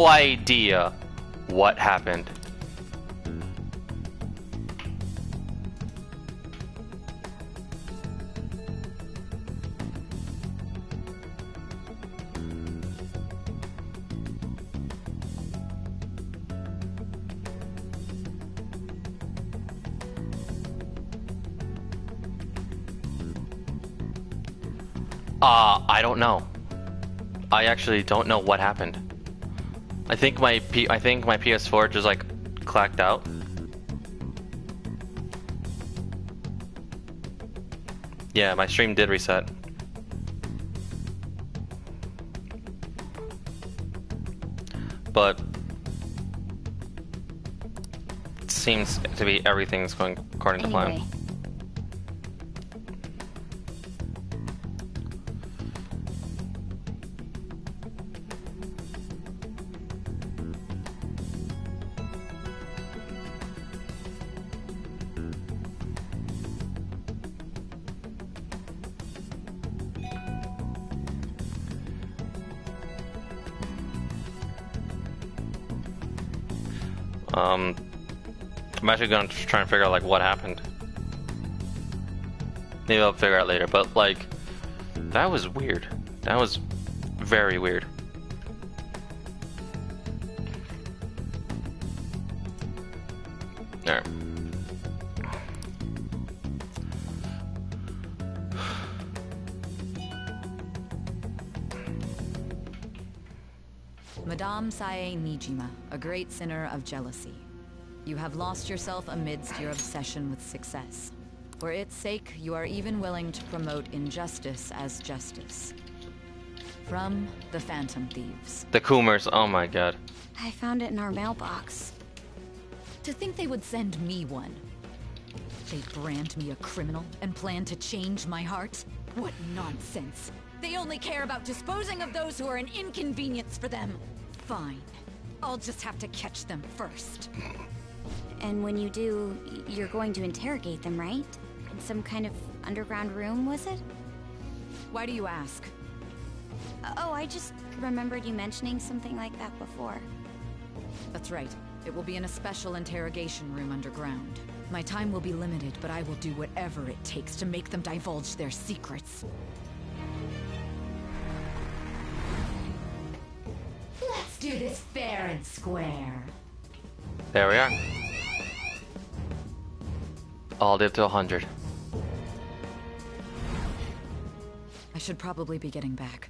idea what happened. I don't know. I actually don't know what happened. I think my PS4 just like clacked out. Yeah, my stream did reset. But it seems to be everything's going according to plan. I'm actually gonna try and figure out like what happened. Maybe I'll figure out later, but like that was weird. That was very weird. There. Madame Sae Nijima, a great sinner of jealousy. You have lost yourself amidst your obsession with success. For its sake, you are even willing to promote injustice as justice. From the Phantom Thieves. The Coomers, oh my god. I found it in our mailbox. To think they would send me one. They brand me a criminal and plan to change my heart? What nonsense. They only care about disposing of those who are an inconvenience for them. Fine. I'll just have to catch them first. And when you do, you're going to interrogate them, right? In some kind of underground room, was it? Why do you ask? Oh, I just remembered you mentioning something like that before. That's right. It will be in a special interrogation room underground. My time will be limited, but I will do whatever it takes to make them divulge their secrets. Let's do this fair and square. There we are. All live to 100. I should probably be getting back.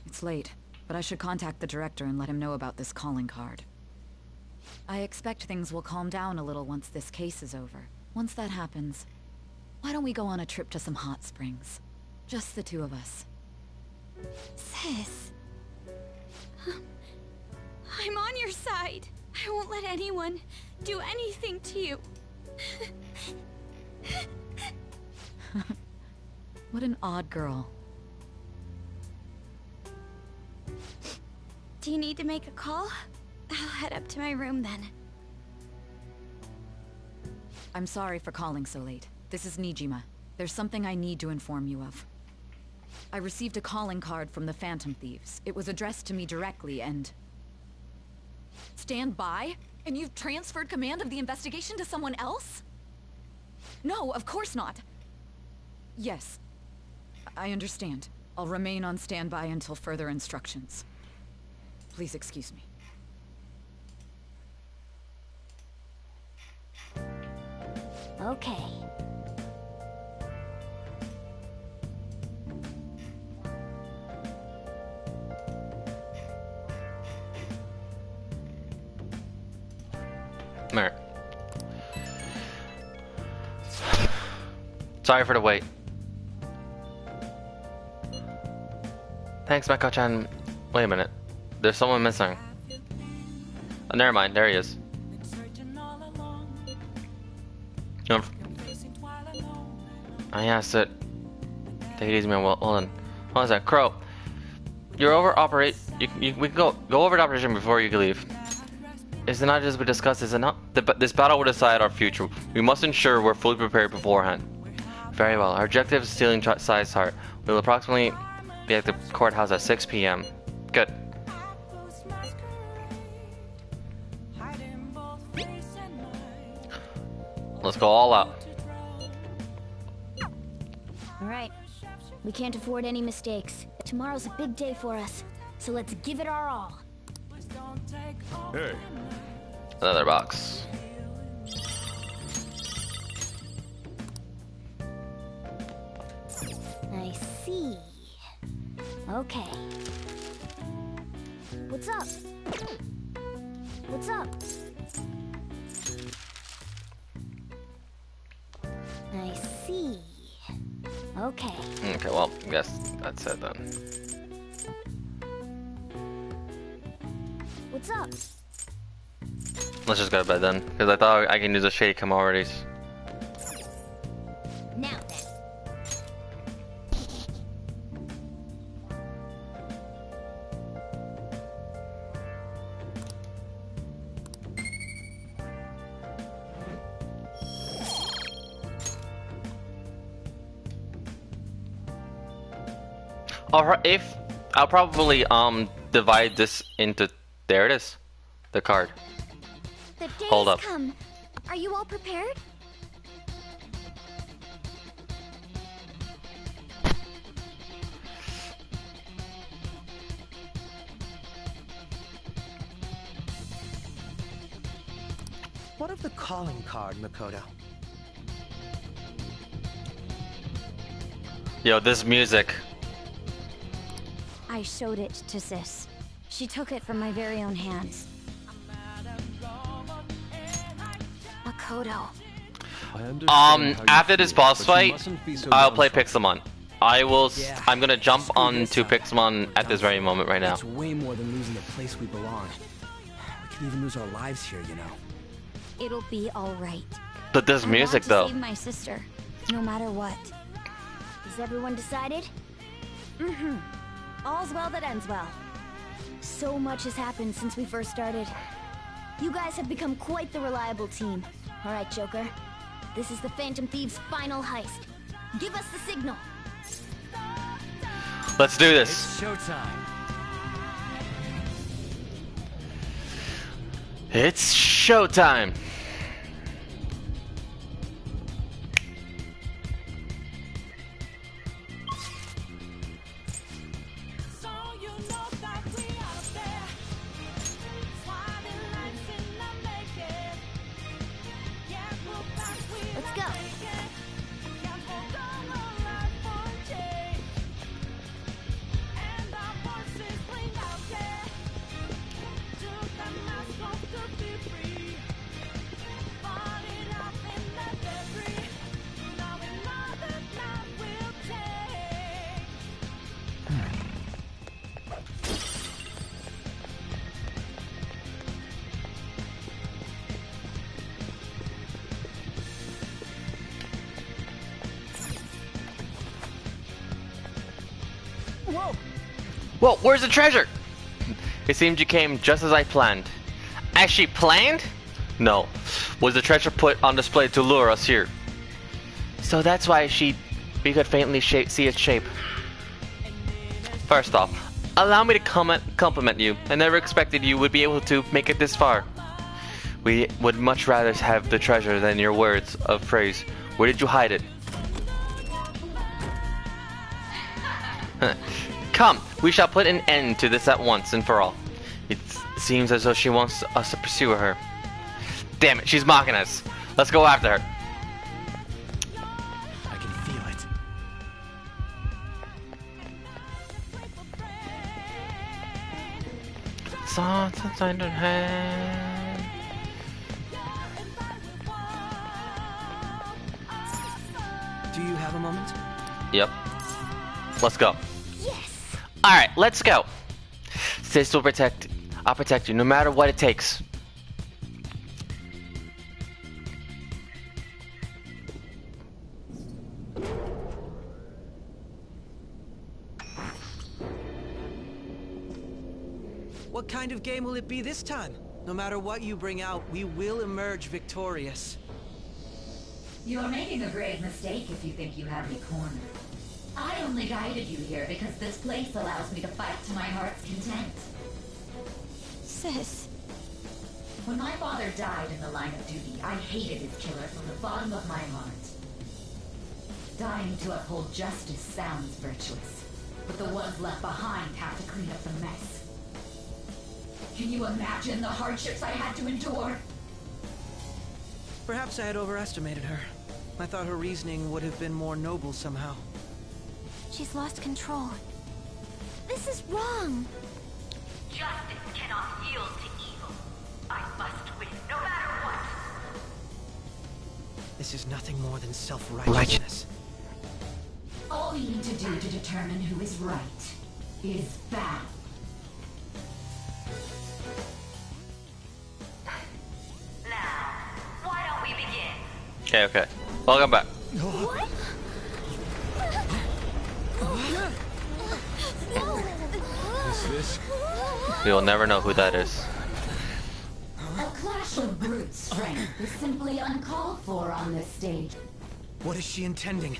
It's late, but I should contact the director and let him know about this calling card. I expect things will calm down a little once this case is over. Once that happens, why don't we go on a trip to some hot springs? Just the two of us. Sis. I'm on your side. I won't let anyone do anything to you. What an odd girl. Do you need to make a call? I'll head up to my room then. I'm sorry for calling so late. This is Nijima. There's something I need to inform you of. I received a calling card from the Phantom Thieves. It was addressed to me directly and... Stand by? And you've transferred command of the investigation to someone else? No, of course not. Yes. I understand. I'll remain on standby until further instructions. Please excuse me. Okay. There. Sorry for the wait. Thanks, Mako-chan. Wait a minute. There's someone missing. Oh, never mind. There he is. Oh yeah, sit. Take it easy, man. Well, hold on. Hold on a sec. Crow. You're over operate. We can go over the operation before you can leave. Is it not as we discussed? Is it not? This battle will decide our future. We must ensure we're fully prepared beforehand. Very well. Our objective is stealing Sai's heart. We will approximately be at the courthouse at 6 p.m. Good. Let's go all out. All right. We can't afford any mistakes. Tomorrow's a big day for us, so let's give it our all. Hey. Another box. I see. Okay. What's up? What's up? I see. Okay. Okay, well, I guess that's it then. What's up? Let's just go to bed then, because I thought I can use a shade cam already. Now then. Alright, if I'll probably divide this into, there it is, the card. The day Hold has up. come. Are you all prepared? What of the calling card, Makoto? Yo, this music. I showed it to Sis. She took it from my very own hands. Makoto. After this boss fight, I'll play Pixelmon. I'm gonna jump on to Pixelmon at this very moment right now. It's way more than losing the place we belong. We can even lose our lives here, you know. It'll be all right. But this music I though. want to save my sister, no matter what. Is everyone decided? Mm-hmm. All's well that ends well. So much has happened since we first started. You guys have become quite the reliable team. All right, Joker. This is the Phantom Thieves' final heist. Give us the signal. Let's do this. It's showtime. It's showtime. Let's go. Whoa, where's the treasure? It seems you came just as I planned. Actually planned? No. Was the treasure put on display to lure us here? So that's why we could faintly see its shape. First off, allow me to compliment you. I never expected you would be able to make it this far. We would much rather have the treasure than your words of praise. Where did you hide it? Come, we shall put an end to this at once and for all. It seems as though she wants us to pursue her. Damn it, she's mocking us. Let's go after her. I can feel it. Something's in her hand. Do you have a moment? Yep. Let's go. Yes. Alright, let's go. Sis will protect. I'll protect you no matter what it takes. What kind of game will it be this time? No matter what you bring out, we will emerge victorious. You're making a grave mistake if you think you have me cornered. I only guided you here because this place allows me to fight to my heart's content. Sis. When my father died in the line of duty, I hated his killer from the bottom of my heart. Dying to uphold justice sounds virtuous, but the ones left behind have to clean up the mess. Can you imagine the hardships I had to endure? Perhaps I had overestimated her. I thought her reasoning would have been more noble somehow. She's lost control. This is wrong. Justice cannot yield to evil. I must win, no matter what. This is nothing more than self-righteousness. All we need to do to determine who is right is battle. Now, why don't we begin? Okay. Welcome back. What? This? We will never know who that is. A clash of brute strength is simply uncalled for on this stage. What is she intending?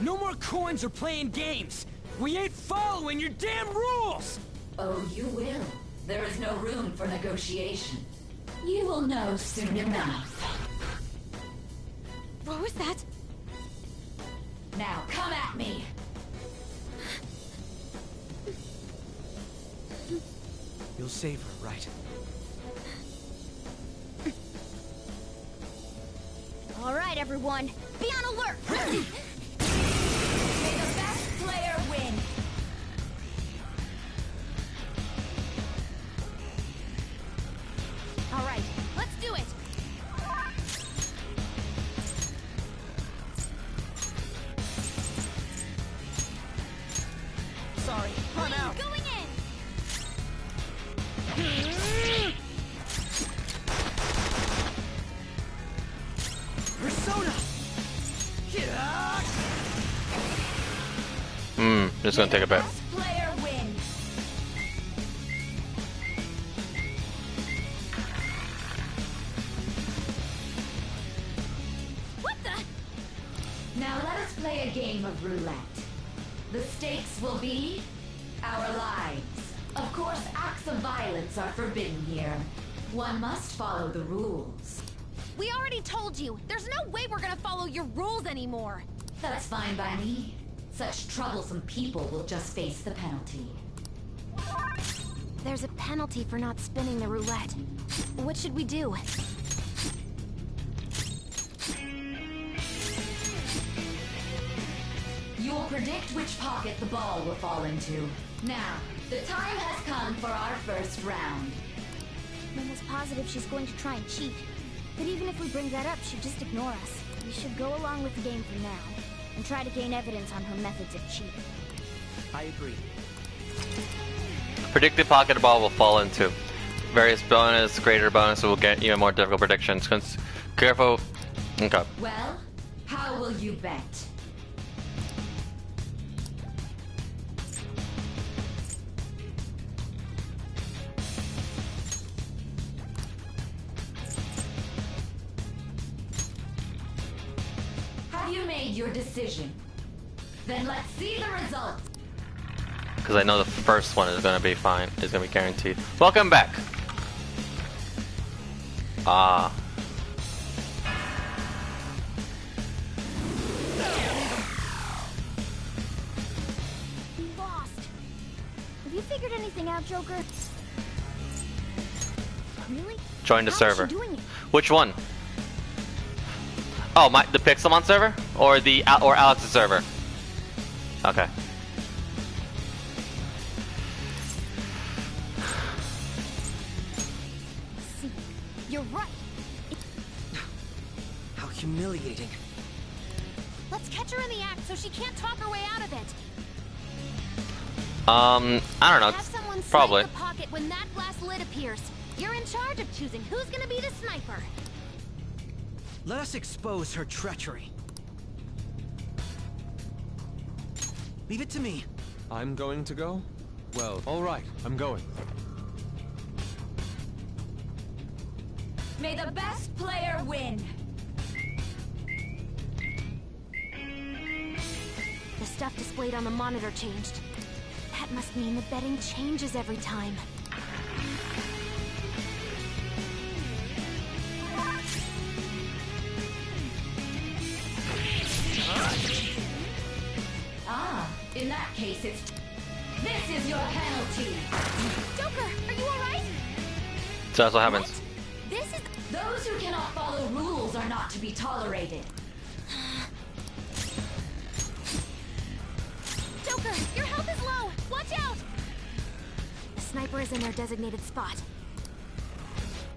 No more coins or playing games! We ain't following your damn rules! Oh, you will. There is no room for negotiation. You will know soon enough. What was that? Now, come at me! You'll save her, right? All right, everyone. Be on alert! May the best player win! All right, let's do it! Sorry, run out! Going in! Persona! Just gonna take a bit. Best player win! What the? Now let us play a game of roulette. The stakes will be our lives. Of course, acts of violence are forbidden here. One must follow the rules. We already told you. There's no way we're gonna follow your rules anymore. That's fine by me. Such troublesome people will just face the penalty. There's a penalty for not spinning the roulette. What should we do? You will predict which pocket the ball will fall into. Now, the time has come for our first round. Mama's positive she's going to try and cheat. But even if we bring that up, she'd just ignore us. We should go along with the game for now, and try to gain evidence on her methods of cheating. I agree. Predicted pocket ball will fall into. Various bonus, greater bonus will get even more difficult predictions. Careful. Okay. Well, how will you bet? Have you made your decision? Then let's see the results. Because I know the first one is gonna be fine. Is gonna be guaranteed. Welcome back. Ah. Lost. Have you figured anything out, Joker? Really? Join the How is server. she doing it? Which one? Oh, the Pixelmon server or or Alex's server? Okay. See, you're right. How humiliating. Let's catch her in the act so she can't talk her way out of it. I don't know. Have someone snipe Probably. the pocket when that glass lid appears. You're in charge of choosing who's gonna be the sniper. Let us expose her treachery. Leave it to me. I'm going to go? Well, alright, I'm going. May the best player win. The stuff displayed on the monitor changed. That must mean the betting changes every time. face its... This is your penalty. Joker, are you alright? So that's what happens. This is... Those who cannot follow rules are not to be tolerated. Joker, your health is low! Watch out! The sniper is in their designated spot.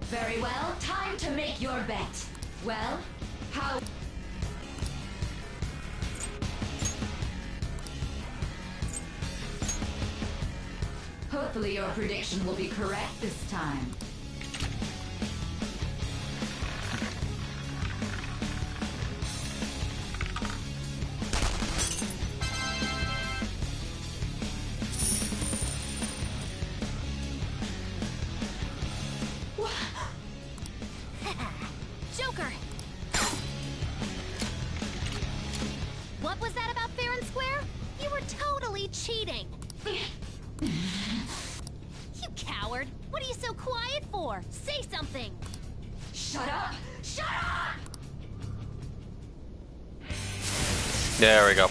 Very well, time to make your bet. Well, how... Hopefully your prediction will be correct this time. Joker! What was that about fair and square? You were totally cheating! You coward! What are you so quiet for? Say something! Shut up! Shut up! There we go.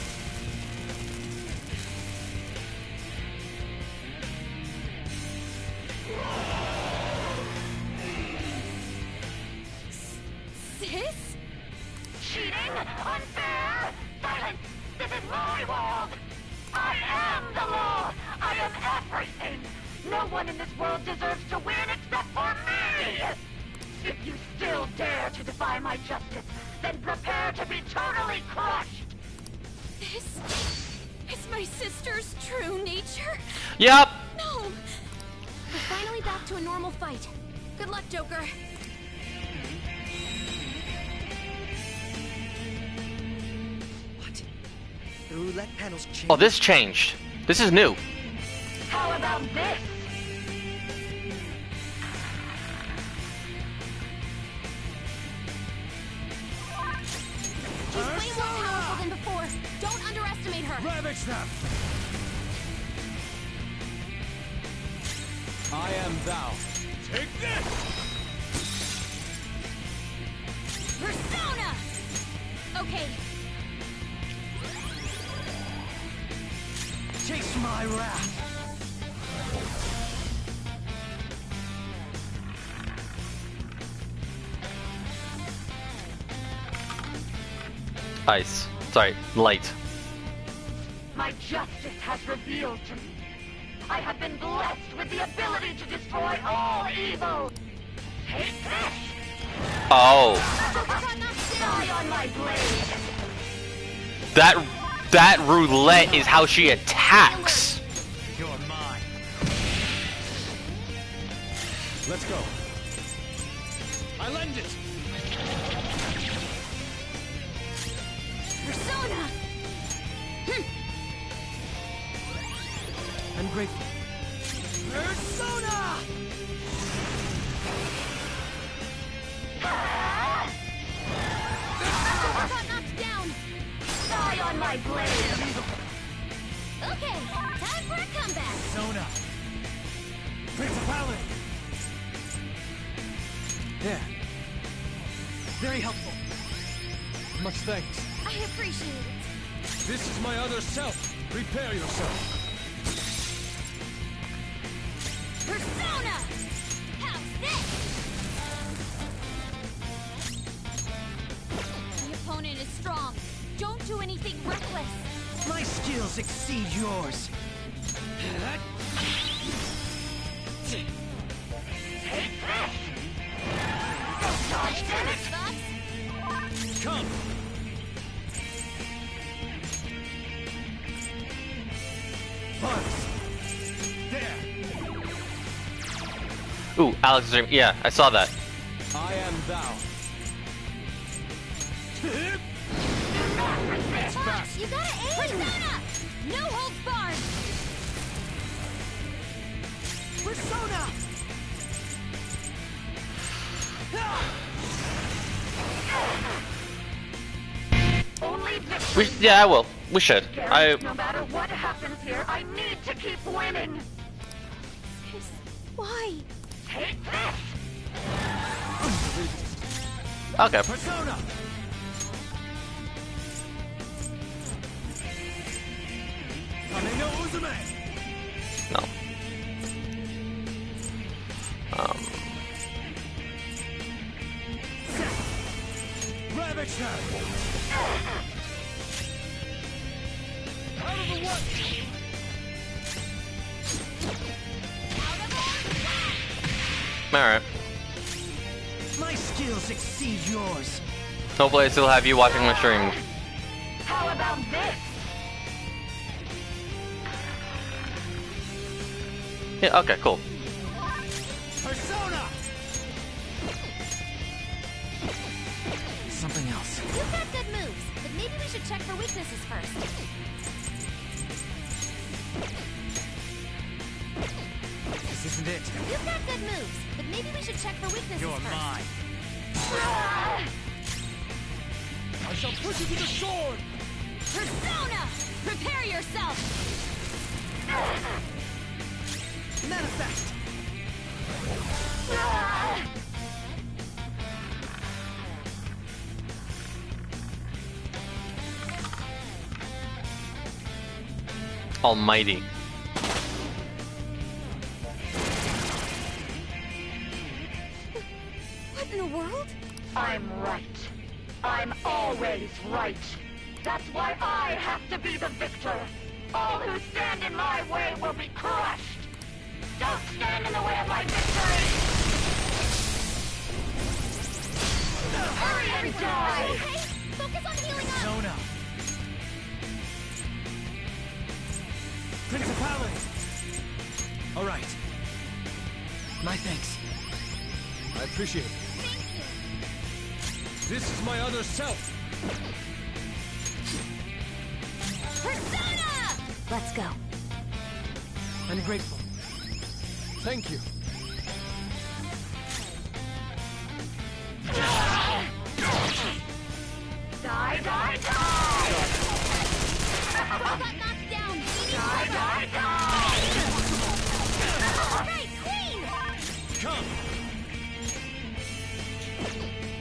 Sis? Cheating? Unfair? Silence! This is my world! I am the law! I am everything! No one in this world deserves to win except for me! If you still dare to defy my justice, then prepare to be totally crushed! This is my sister's true nature? Yep. No! We're finally back to a normal fight. Good luck, Joker. What? The roulette panel's changed. Oh, this changed. This is new. How about this? She's way more powerful than before. Don't underestimate her. Ravage them! I am thou. Take this! Persona! Okay, Chase my wrath. Ice. Sorry, light. My justice has revealed to me. I have been blessed with the ability to destroy all evil. Take this! Oh, Die on my blade! that roulette is how she attacks. You're mine. Let's go. I lend it. Persona! I'm grateful. Persona! Got knocked down. Die on my blade! Okay, time for a comeback. Sona. Principality. There. Very helpful. Much thanks. I appreciate it. This is my other self. Prepare yourself. Persona! How's this? The opponent is strong. Don't do anything reckless. My skills exceed yours. Thoughts? Come. Buzz. There. Ooh, Alex Dream. Yeah, I saw that. I am thou. Fox, you gotta aim! Persona! No holds barred! Persona! Only victory. Yeah, I will. We should. No matter what happens here, I need to keep winning. Why? Take this! Okay. Persona. Kame no No. Ravage her! Out of the way! Alright. My skills exceed yours. Hopefully I still have you watching my stream. How about this? Yeah, okay, cool. Persona! Something else. You've got good moves, but maybe we should check for weaknesses first. This isn't it. You've got good moves, but maybe we should check for weaknesses You're first. mine. I shall push you to the sword! Persona! Prepare yourself! Manifest! Almighty. What in the world? I'm right. I'm always right. That's why I have to be the victor. All who stand in my way will be crushed. Don't stand in the way of my victory! Hurry and die! Okay, focus on healing up! Persona! Principality! Alright. My thanks. I appreciate it. This is my other self! Persona! Let's go. I'm grateful. Thank you. Die, die, die! Got knocked down! Die, die, die! Right, Queen! Come!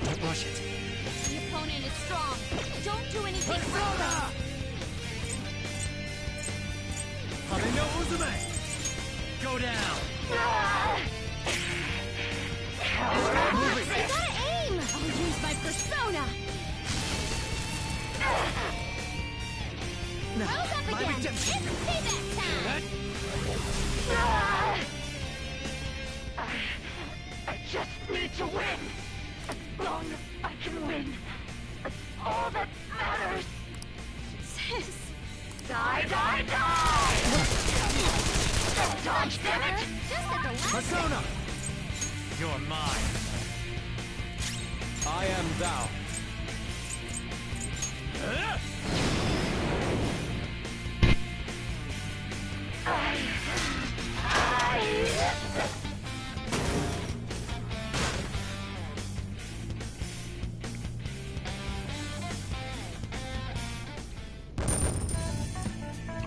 Don't rush it. The opponent is strong. Don't do anything Persona! Kameno Uzume! Go down! You gotta aim! I'll use my persona! No, Rose up my again! redemption. It's payback time! I just need to win. As long as I can win. That's all that matters. Sis! Die, die, die! Don't dodge, damn it! Just at the last Persona! You're mine. I am thou.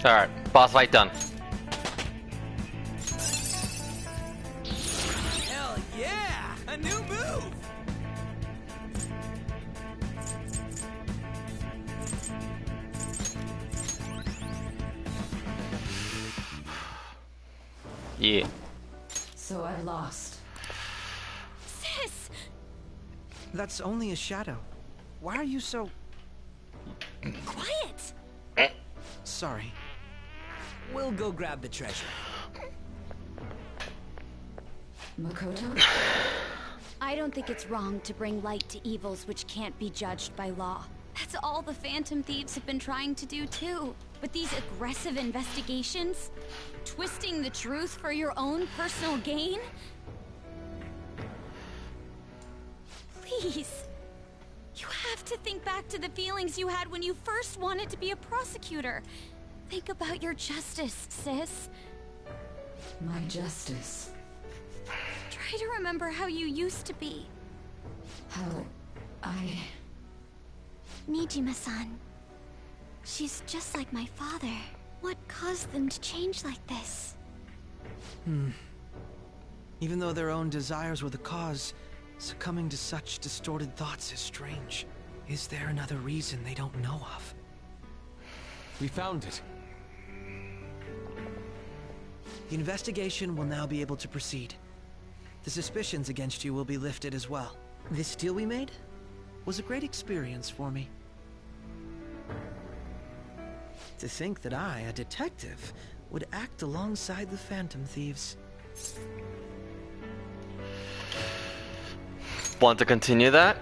Alright, boss fight done. Hell yeah! A new move! Yeah. So I lost. Sis! That's only a shadow. Why are you so... Quiet! sorry? We'll go grab the treasure. Makoto? I don't think it's wrong to bring light to evils which can't be judged by law. That's all the Phantom Thieves have been trying to do too. But these aggressive investigations? Twisting the truth for your own personal gain? Please. You have to think back to the feelings you had when you first wanted to be a prosecutor. Think about your justice, sis. My justice. Try to remember how you used to be. How I... Nijima-san. She's just like my father. What caused them to change like this? Even though their own desires were the cause, succumbing to such distorted thoughts is strange. Is there another reason they don't know of? We found it. The investigation will now be able to proceed. The suspicions against you will be lifted as well. This deal we made was a great experience for me. To think that I, a detective, would act alongside the Phantom Thieves. Want to continue that?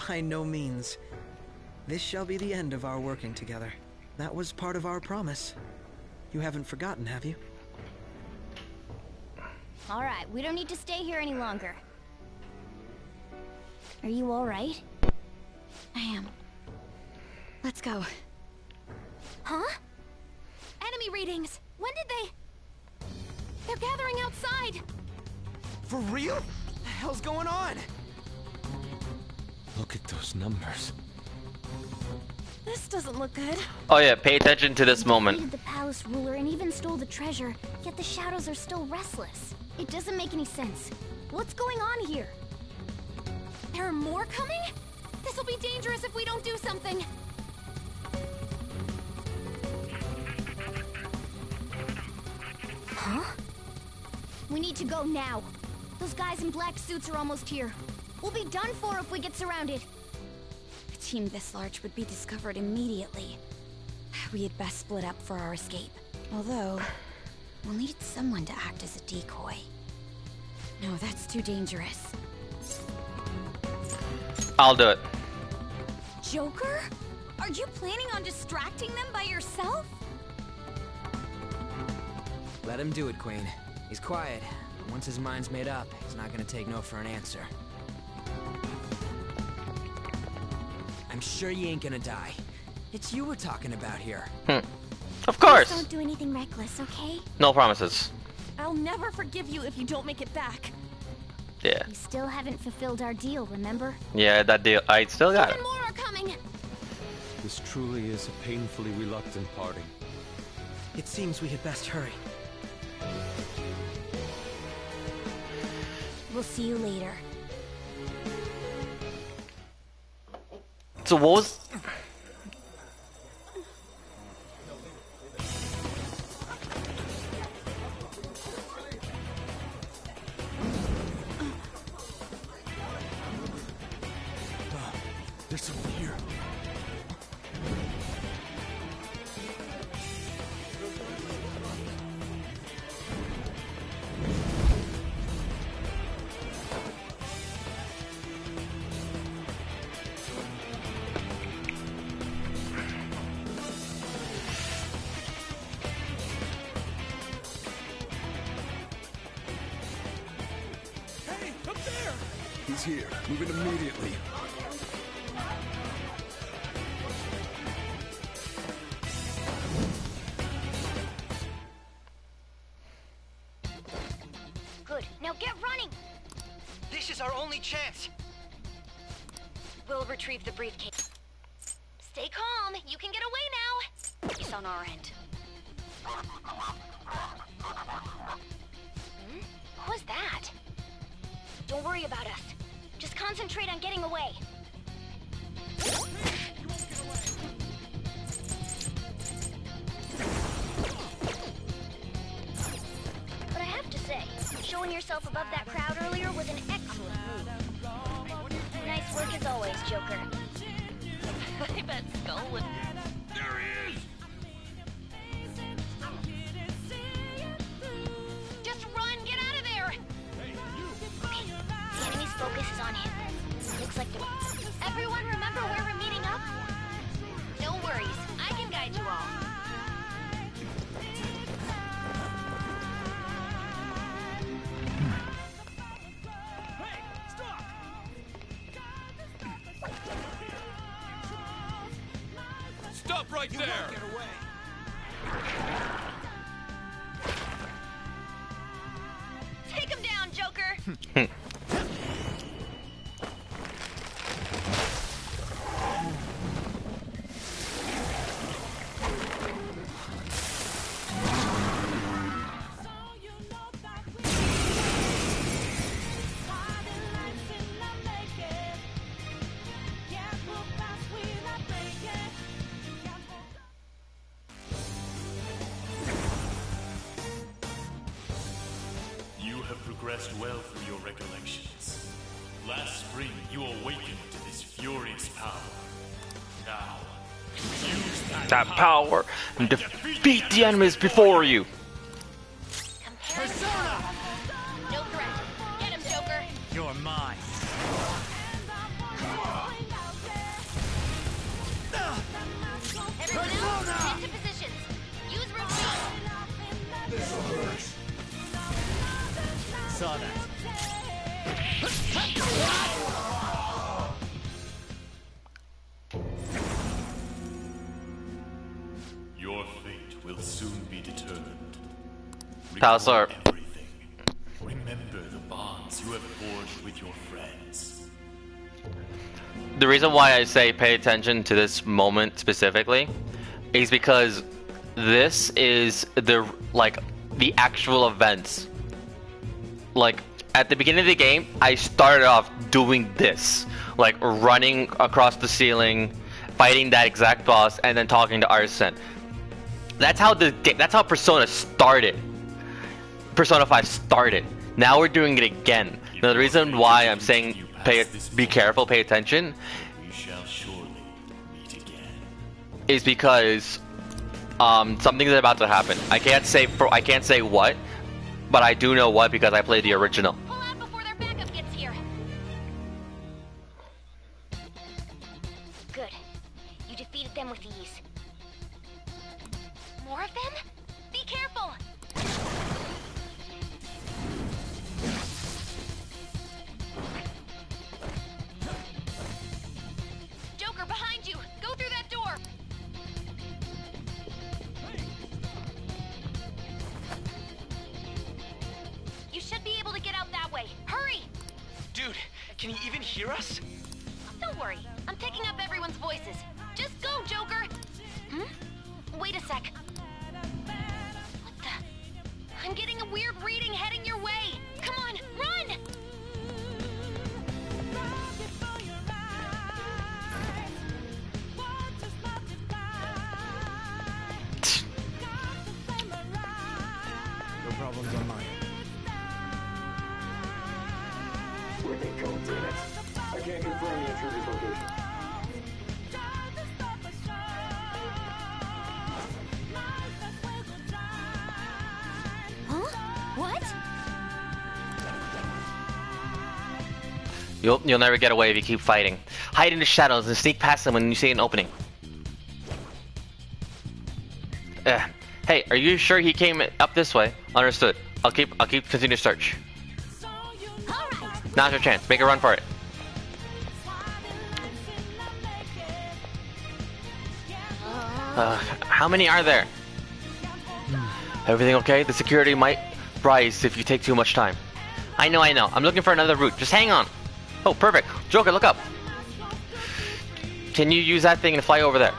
By no means. This shall be the end of our working together. That was part of our promise. You haven't forgotten, have you? All right, we don't need to stay here any longer. Are you all right? I am. Let's go. Huh? Enemy readings! When did they... They're gathering outside! For real? What the hell's going on? Look at those numbers. This doesn't look good. Oh yeah, pay attention to this moment. Defeated the palace ruler and even stole the treasure, yet the shadows are still restless. It doesn't make any sense. What's going on here? There are more coming? This'll be dangerous if we don't do something. Huh? We need to go now. Those guys in black suits are almost here. We'll be done for if we get surrounded. A team this large would be discovered immediately. We had best split up for our escape. Although, we'll need someone to act as a decoy. No, that's too dangerous. I'll do it. Joker? Are you planning on distracting them by yourself? Let him do it, Queen. He's quiet. Once his mind's made up, he's not gonna take no for an answer. I'm sure you ain't gonna die. It's you we're talking about here. Of course. Don't do anything reckless, okay? No promises. I'll never forgive you if you don't make it back. Yeah. We still haven't fulfilled our deal, remember? Yeah, that deal. I still got it. Even more are coming! This truly is a painfully reluctant parting. It seems we had best hurry. We'll see you later. So what was... There's someone here. Hey, up there! He's here. Move in immediately. Good. Now get running! This is our only chance. We'll retrieve the briefcase. Stay calm. You can get away now. It's on our end. What was that? Don't worry about us. Just concentrate on getting away. But I have to say, showing yourself above that crowd earlier was an excellent move. Nice work as always, Joker. I bet Skull would... There he is! Just run! Get out of there! Okay, the enemy's focus is on him. Looks like the... Everyone remember where we're meeting up? No worries. I can guide you all. Stop right there! Get away. Take him down, Joker! rest well through your recollections. Last spring, you awakened to this furious power. Now, use That power and defeat the enemies before you. Persona! No threat. Get him, Joker. You're mine. Everyone else, get to positions. Use routine. Saw that. Your fate will soon be determined. Palisar. Recall everything. Remember the bonds you have forged with your friends. The reason why I say pay attention to this moment specifically is because this is the actual events. Like at the beginning of the game, I started off doing this, like running across the ceiling, fighting that exact boss, and then talking to Arsene. That's how Persona started. Persona 5 started. Now we're doing it again. Now the reason why I'm saying be careful, pay attention, We shall surely meet again. is because something is about to happen. I can't say what, but I do know what because I played the original. Pull out before their backup gets here. Good. You defeated them with ease. More of them? Be careful! Joker, behind you! Go through that door! You should be able to get out that way. Hurry! Dude, can he even hear us? Don't worry. I'm picking up everyone's voices. Just go, Joker! Wait a sec. What the? I'm getting a weird reading heading your way. Come on, run! No problems on mine. Where they go, damn it. I can't confirm the intruder's location. Huh? What? You'll never get away if you keep fighting. Hide in the shadows and sneak past them when you see an opening. Hey, are you sure he came up this way? Understood. I'll keep continue search. Now's your chance. Make a run for it. How many are there? Everything okay? The security might rise if you take too much time. I know. I'm looking for another route. Just hang on. Oh, perfect. Joker, look up. Can you use that thing and fly over there?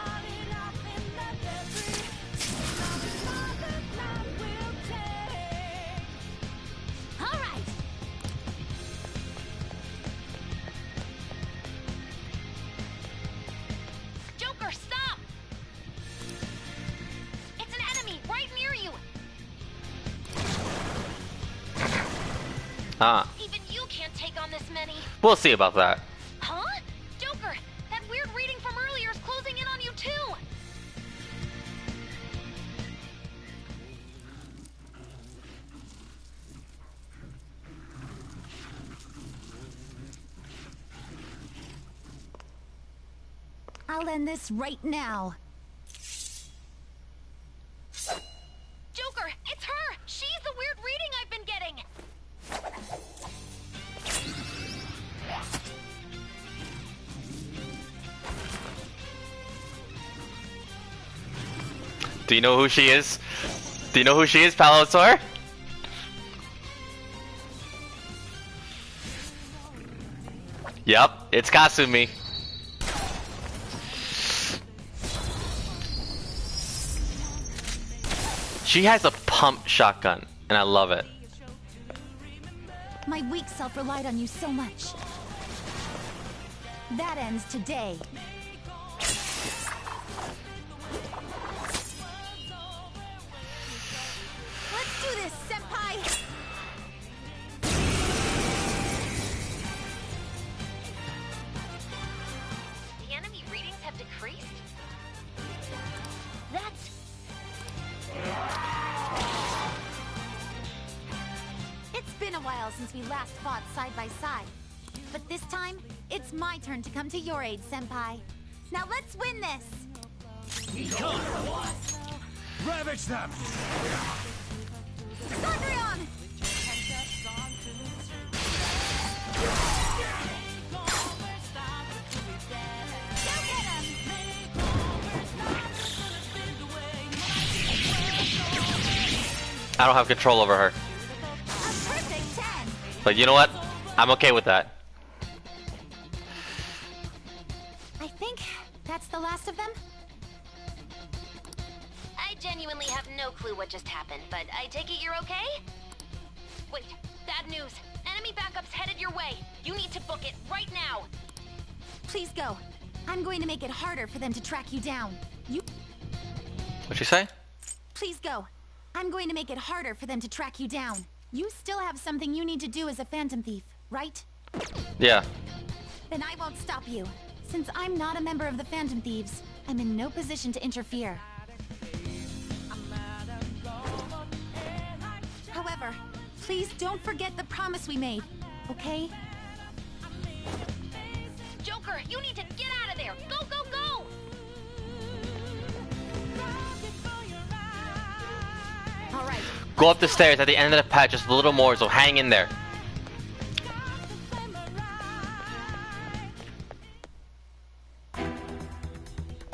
All right. Joker, stop! It's an enemy right near you. Even you can't take on this many. We'll see about that. Huh? Joker, that weird reading from earlier is closing in on you too. I'll end this right now. Joker, it's her! She's the weird reading I've been getting! Do you know who she is? Do you know who she is, Palisar? Yep, it's Kasumi. She has a pump shotgun, and I love it. My weak self relied on you so much. That ends today. Let's do this, Senpai! since we last fought side by side. But this time, it's my turn to come to your aid, Senpai. Now let's win this! Ravage them! Thundrion! I don't have control over her. Perfect 10! But you know what? I'm okay with that. I think that's the last of them. I genuinely have no clue what just happened, but I take it you're okay? Wait, bad news. Enemy backup's headed your way. You need to book it right now. Please go. I'm going to make it harder for them to track you down. What'd you say? Please go. I'm going to make it harder for them to track you down. You still have something you need to do as a Phantom Thief, right? Yeah. Then I won't stop you. Since I'm not a member of the Phantom Thieves, I'm in no position to interfere. However, please don't forget the promise we made, okay? Joker, you need to get out of there! Go, go, go! Alright. Go up the stairs at the end of the patch just a little more, so hang in there.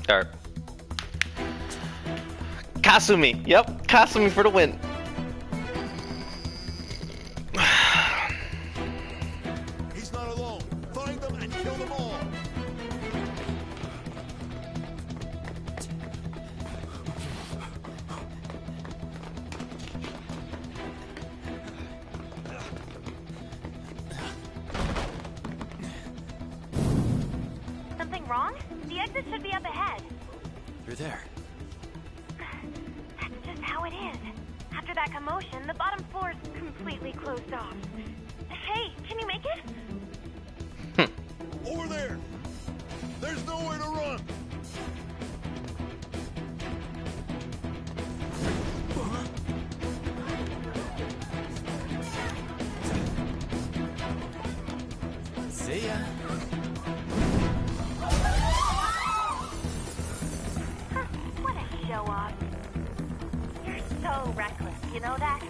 There. Kasumi. Yep, Kasumi for the win. He's not alone. Find them and kill them all. Something wrong? The exit should be up ahead. You're there. That's just how it is. After that commotion, the bottom floor's completely closed off. Hey, can you make it? Over there. There's nowhere to run. See ya. What a show off. You're so reckless, you know that?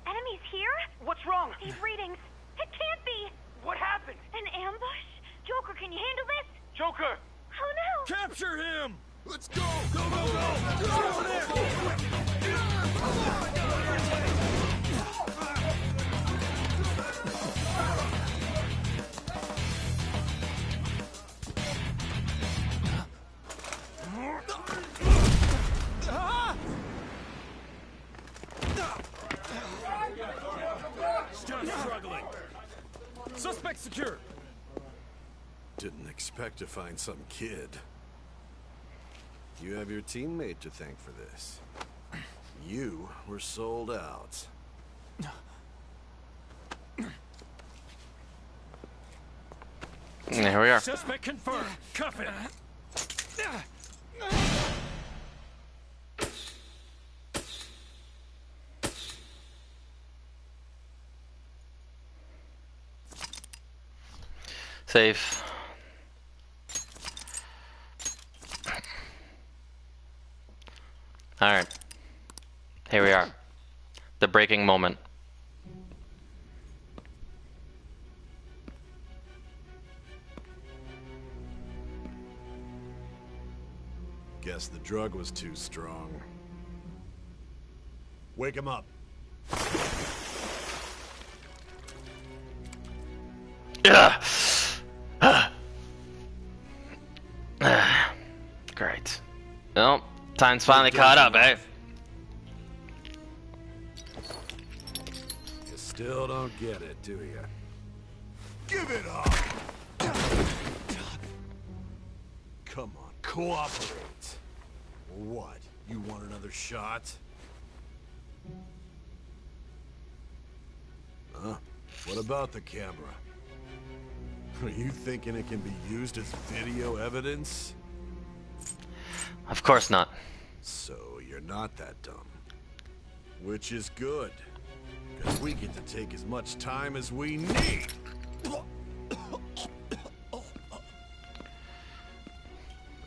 Enemies here? What's wrong? These readings. It can't be. What happened? An ambush? Joker, can you handle this? Joker! Oh no! Capture him. Let's go. Go, go, go. Get over there. Stop struggling. Suspect secure. Didn't expect to find some kid. You have your teammate to thank for this. You were sold out. And here we are. Suspect confirmed. Cuff it. Safe. Alright. Here we are. The breaking moment. Guess the drug was too strong. Wake him up. Ugh. Great. Well, time's finally caught up, eh? You still don't get it, do you? Give it up! Come on, cooperate. What? You want another shot? Huh? What about the camera? Are you thinking it can be used as video evidence? Of course not. So you're not that dumb. Which is good. Because we get to take as much time as we need.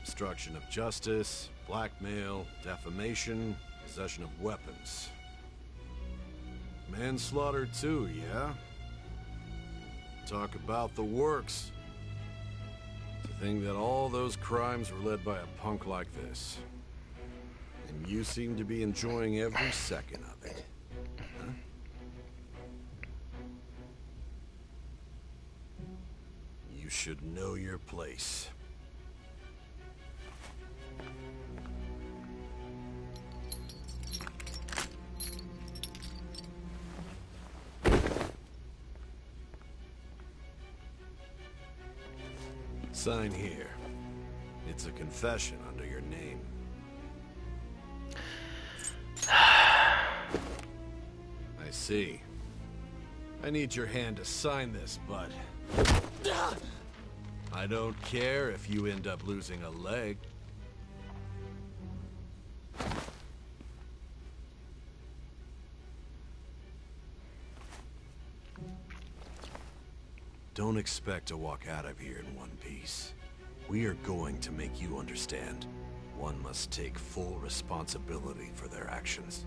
Obstruction of justice, blackmail, defamation, possession of weapons. Manslaughter too, yeah? Talk about the works. To think that all those crimes were led by a punk like this. And you seem to be enjoying every second of it. Huh? You should know your place. Sign here. It's a confession under your name. I see. I need your hand to sign this, bud. I don't care if you end up losing a leg. Don't expect to walk out of here in one piece. We are going to make you understand. One must take full responsibility for their actions.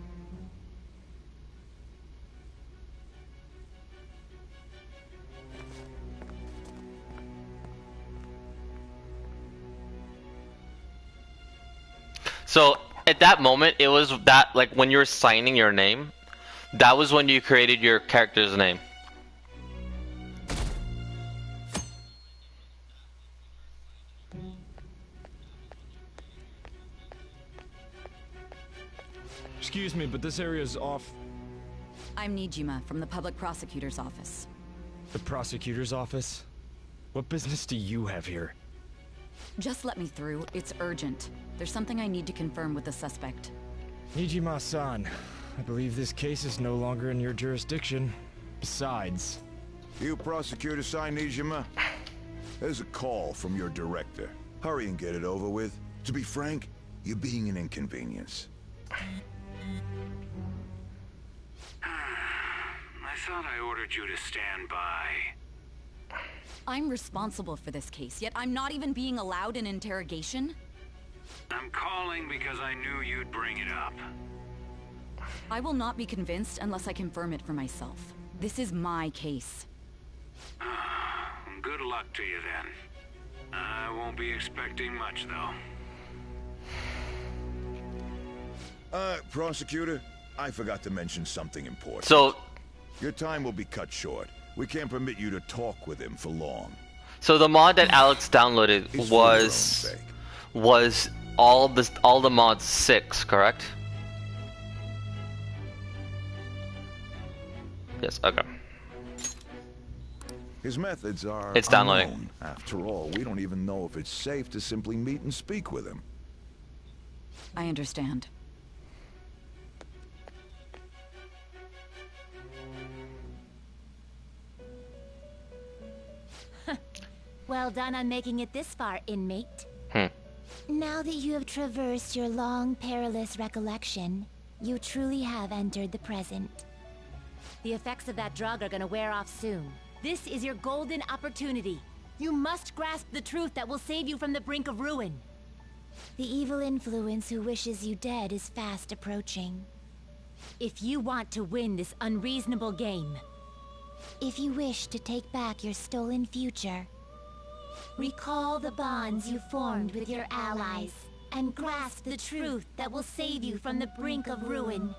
So at that moment, it was that, like, when you were signing your name, that was when you created your character's name. Excuse me, but this area's off. I'm Nijima from the public prosecutor's office. The prosecutor's office? What business do you have here? Just let me through. It's urgent. There's something I need to confirm with the suspect. Nijima-san, I believe this case is no longer in your jurisdiction. Besides... You prosecutor sign Nijima? There's a call from your director. Hurry and get it over with. To be frank, you're being an inconvenience. I thought I ordered you to stand by. I'm responsible for this case, yet I'm not even being allowed an interrogation? I'm calling because I knew you'd bring it up. I will not be convinced unless I confirm it for myself. This is my case. Good luck to you then. I won't be expecting much, though. Prosecutor, I forgot to mention something important. So... Your time will be cut short. We can't permit you to talk with him for long. So the mod that Alex downloaded was all the mods 6, correct? Yes, okay. His methods are It's downloading. unknown. After all, we don't even know if it's safe to simply meet and speak with him. I understand. Well done on making it this far, inmate. Now that you have traversed your long, perilous recollection, you truly have entered the present. The effects of that drug are gonna wear off soon. This is your golden opportunity. You must grasp the truth that will save you from the brink of ruin. The evil influence who wishes you dead is fast approaching. If you want to win this unreasonable game, if you wish to take back your stolen future, recall the bonds you formed with your allies, and grasp the truth that will save you from the brink of ruin.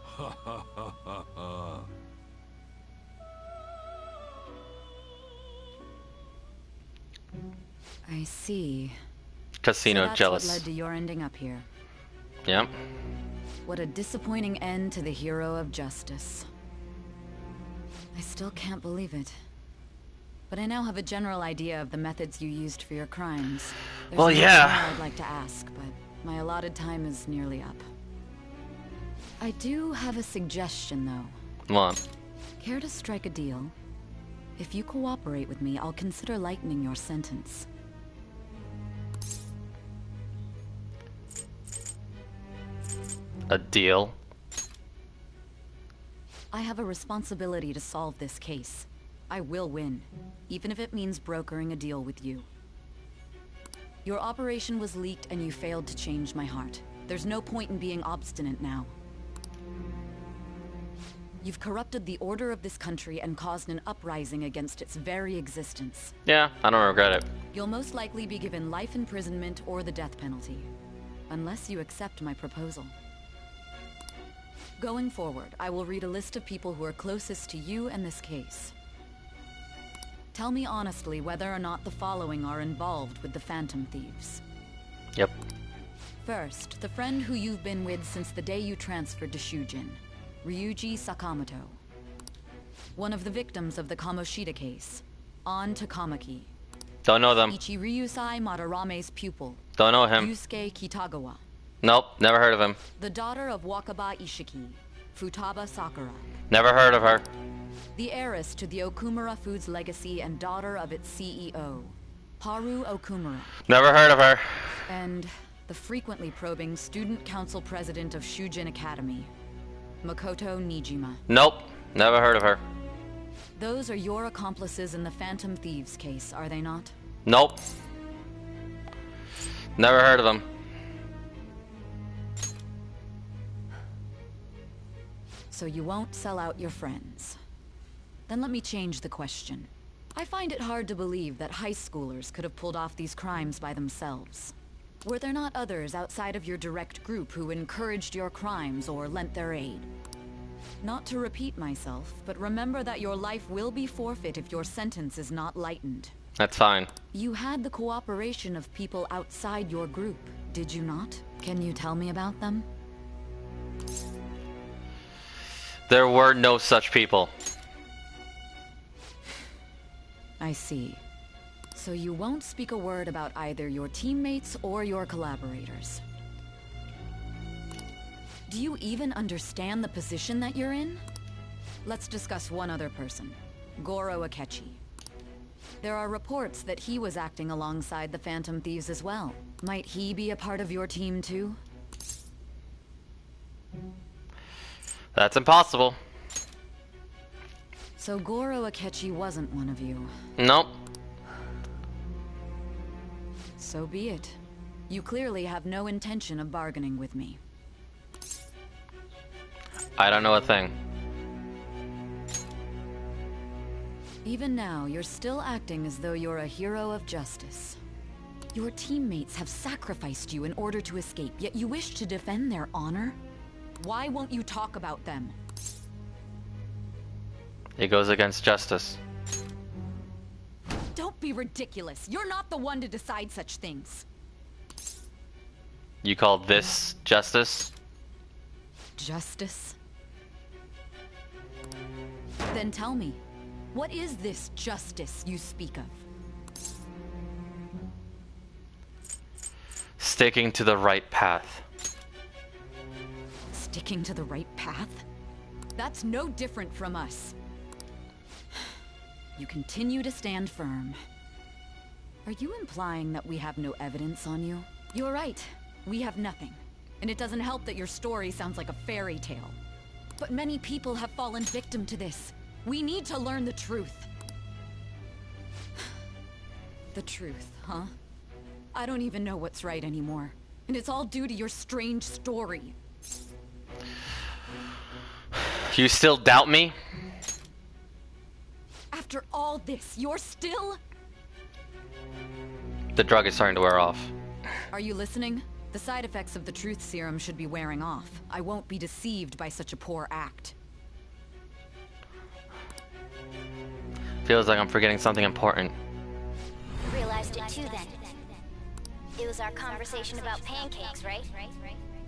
Ha ha ha ha ha. I see. Casino So that's jealous. what led to your ending up here. Yep. What a disappointing end to the hero of justice. I still can't believe it. But I now have a general idea of the methods you used for your crimes. There's Well, much yeah. more I'd like to ask, but my allotted time is nearly up. I do have a suggestion, though. Come on. Care to strike a deal? If you cooperate with me, I'll consider lightening your sentence. A deal? I have a responsibility to solve this case. I will win, even if it means brokering a deal with you. Your operation was leaked and you failed to change my heart. There's no point in being obstinate now. You've corrupted the order of this country and caused an uprising against its very existence. Yeah, I don't regret it. You'll most likely be given life imprisonment or the death penalty, unless you accept my proposal. Going forward, I will read a list of people who are closest to you and this case. Tell me honestly whether or not the following are involved with the Phantom Thieves. Yep. First, the friend who you've been with since the day you transferred to Shujin, Ryuji Sakamoto. One of the victims of the Kamoshida case, An Takamaki. Don't know them. Ichiryusai Madarame's pupil. Don't know him. Yusuke Kitagawa. Nope, never heard of him. The daughter of Wakaba Ishiki, Futaba Sakura. Never heard of her. The heiress to the Okumura Foods legacy and daughter of its CEO, Haru Okumura. Never heard of her. And the frequently probing student council president of Shujin Academy, Makoto Nijima. Nope, never heard of her. Those are your accomplices in the Phantom Thieves case, are they not? Nope. Never heard of them. So you won't sell out your friends. Then let me change the question. I find it hard to believe that high schoolers could have pulled off these crimes by themselves. Were there not others outside of your direct group who encouraged your crimes or lent their aid? Not to repeat myself, but remember that your life will be forfeit if your sentence is not lightened. That's fine. You had the cooperation of people outside your group, did you not? Can you tell me about them? There were no such people. I see. So you won't speak a word about either your teammates or your collaborators. Do you even understand the position that you're in? Let's discuss one other person, Goro Akechi. There are reports that he was acting alongside the Phantom Thieves as well. Might he be a part of your team too? That's impossible. So Goro Akechi wasn't one of you. Nope. So be it. You clearly have no intention of bargaining with me. I don't know a thing. Even now, you're still acting as though you're a hero of justice. Your teammates have sacrificed you in order to escape, yet you wish to defend their honor? Why won't you talk about them? It goes against justice. Don't be ridiculous. You're not the one to decide such things. You call this justice? Justice? Then tell me, what is this justice you speak of? Sticking to the right path. Sticking to the right path? That's no different from us. You continue to stand firm. Are you implying that we have no evidence on you? You're right. We have nothing. And it doesn't help that your story sounds like a fairy tale. But many people have fallen victim to this. We need to learn the truth. The truth, huh? I don't even know what's right anymore. And it's all due to your strange story. You still doubt me? After all this, you're still... The drug is starting to wear off. Are you listening? The side effects of the truth serum should be wearing off. I won't be deceived by such a poor act. Feels like I'm forgetting something important. Realized it too then. It was our conversation about pancakes, right?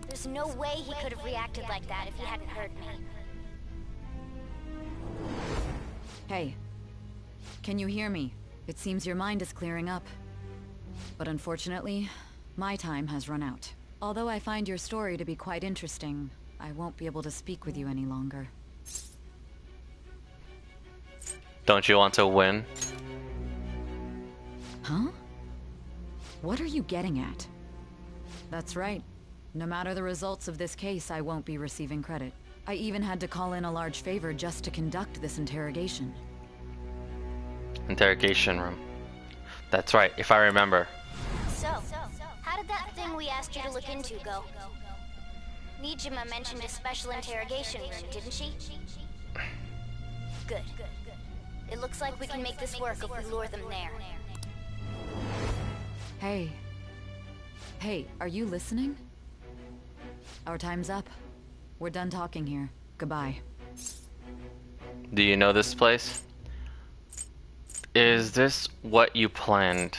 There's no way he could have reacted like that if he hadn't heard me. Hey. Can you hear me? It seems your mind is clearing up. But unfortunately, my time has run out. Although I find your story to be quite interesting, I won't be able to speak with you any longer. Don't you want to win? Huh? What are you getting at? That's right. No matter the results of this case, I won't be receiving credit. I even had to call in a large favor just to conduct this interrogation. Interrogation room. That's right, if I remember. So, how did that thing we asked you to look into go? Nijima mentioned a special interrogation room, didn't she? Good. It looks like we can make this work if we lure them there. Hey. Hey, are you listening? Our time's up. We're done talking here. Goodbye. Do you know this place? Is this what you planned?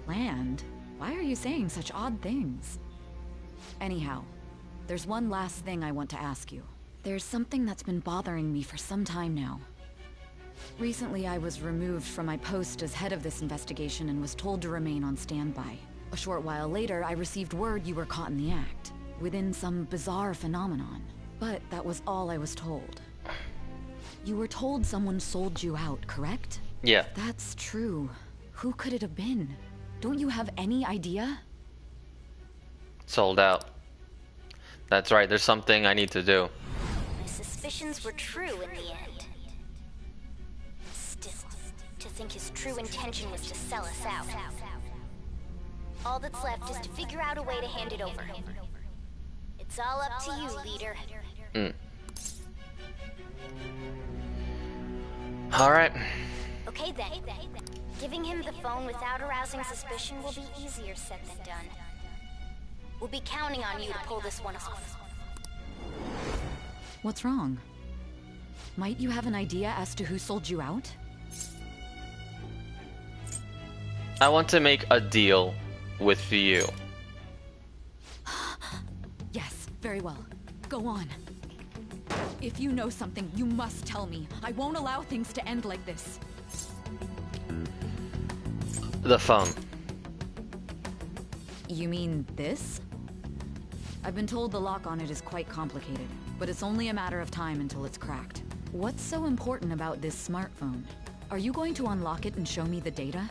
Planned? Why are you saying such odd things? Anyhow, there's one last thing I want to ask you. There's something that's been bothering me for some time now. Recently, I was removed from my post as head of this investigation and was told to remain on standby. A short while later, I received word you were caught in the act, within some bizarre phenomenon. But that was all I was told. You were told someone sold you out, correct? Yeah. That's true. Who could it have been? Don't you have any idea? Sold out. That's right, there's something I need to do. My suspicions were true in the end. Still, to think his true intention was to sell us out. All that's left is to figure out a way to hand it over. It's all up to you, leader. Alright. Okay then. Giving him the phone without arousing suspicion will be easier said than done. We'll be counting on you to pull this one off. What's wrong? Might you have an idea as to who sold you out? I want to make a deal with you. Yes, very well. Go on. If you know something, you must tell me. I won't allow things to end like this. The phone. You mean this? I've been told the lock on it is quite complicated, but it's only a matter of time until it's cracked. What's so important about this smartphone? Are you going to unlock it and show me the data?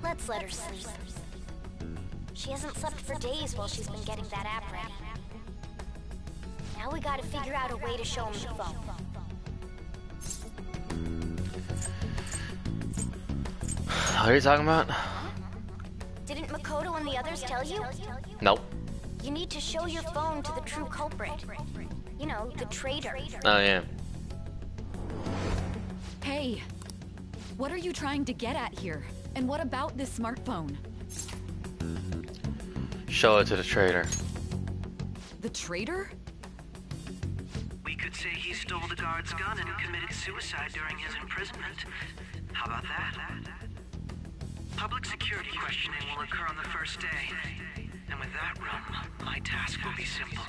Let's let her sleep. She hasn't slept for days while she's been getting that app ready. Now we gotta figure out a way to show him the phone. What are you talking about? Didn't Makoto and the others tell you? Nope. You need to show your phone to the true culprit. You know, the traitor. Oh, yeah. Hey! What are you trying to get at here? And what about this smartphone? Show it to the traitor. The traitor? We could say he stole the guard's gun and committed suicide during his imprisonment. How about that? Public security questioning will occur on the first day. And with that room, my task will be simple.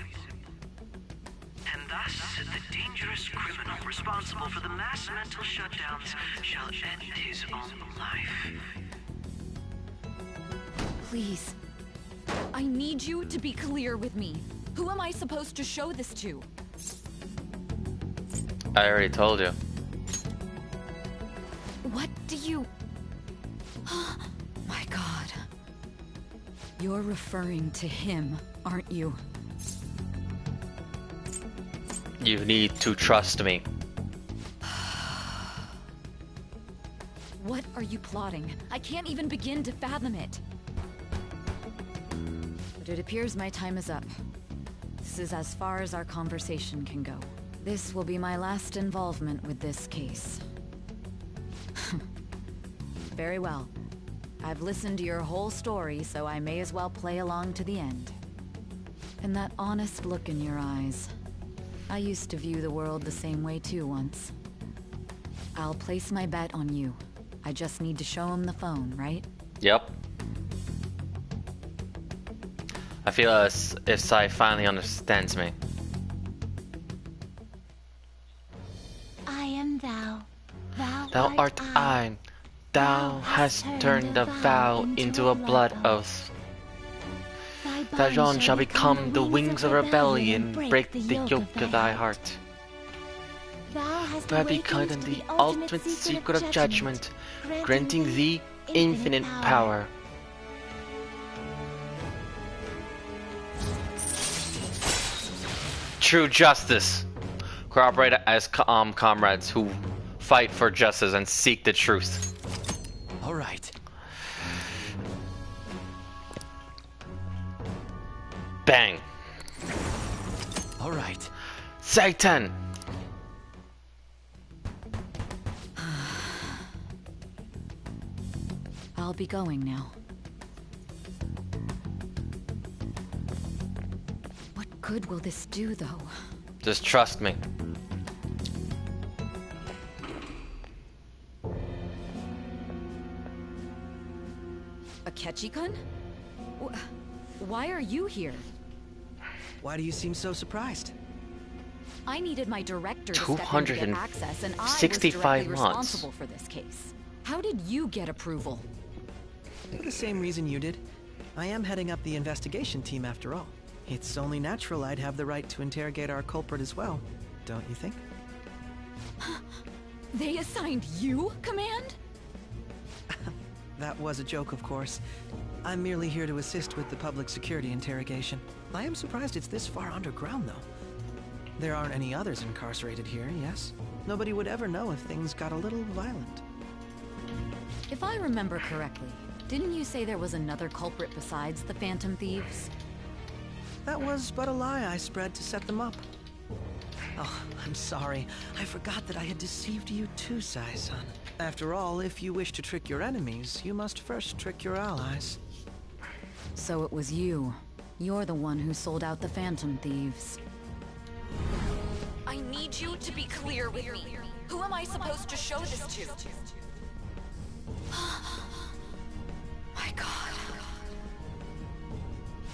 And thus, the dangerous criminal responsible for the mass mental shutdowns shall end his own life. Please. I need you to be clear with me. Who am I supposed to show this to? I already told you. What do you... My God. You're referring to him, aren't you? You need to trust me. What are you plotting? I can't even begin to fathom it. But it appears my time is up. This is as far as our conversation can go. This will be my last involvement with this case. Very well. I've listened to your whole story, so I may as well play along to the end. And that honest look in your eyes. I used to view the world the same way too once. I'll place my bet on you. I just need to show him the phone, right? Yep. I feel as if Sai finally understands me. I am thou. Thou art I. Thou hast turned a vow into a blood oath. Thy That Dawn shall become the wings of rebellion, break the yoke of thy heart. Thou become the ultimate secret of judgment, granting thee infinite power. True justice. Cooperate as comrades who fight for justice and seek the truth. All right. Bang. All right. Satan. I'll be going now. What good will this do, though? Just trust me. Akechi-kun? Why are you here? Why do you seem so surprised? I needed my director to step in to get access, and I was 65 directly months. responsible for this case. How did you get approval? For the same reason you did. I am heading up the investigation team after all. It's only natural I'd have the right to interrogate our culprit as well, don't you think? They assigned you command? That was a joke, of course. I'm merely here to assist with the public security interrogation. I am surprised it's this far underground, though. There aren't any others incarcerated here, yes? Nobody would ever know if things got a little violent. If I remember correctly, didn't you say there was another culprit besides the Phantom Thieves? That was but a lie I spread to set them up. Oh, I'm sorry. I forgot that I had deceived you too, Sai-san. After all, if you wish to trick your enemies, you must first trick your allies. So it was you. You're the one who sold out the Phantom Thieves. I need you to be clear with me. Who am I supposed to show this to? My God.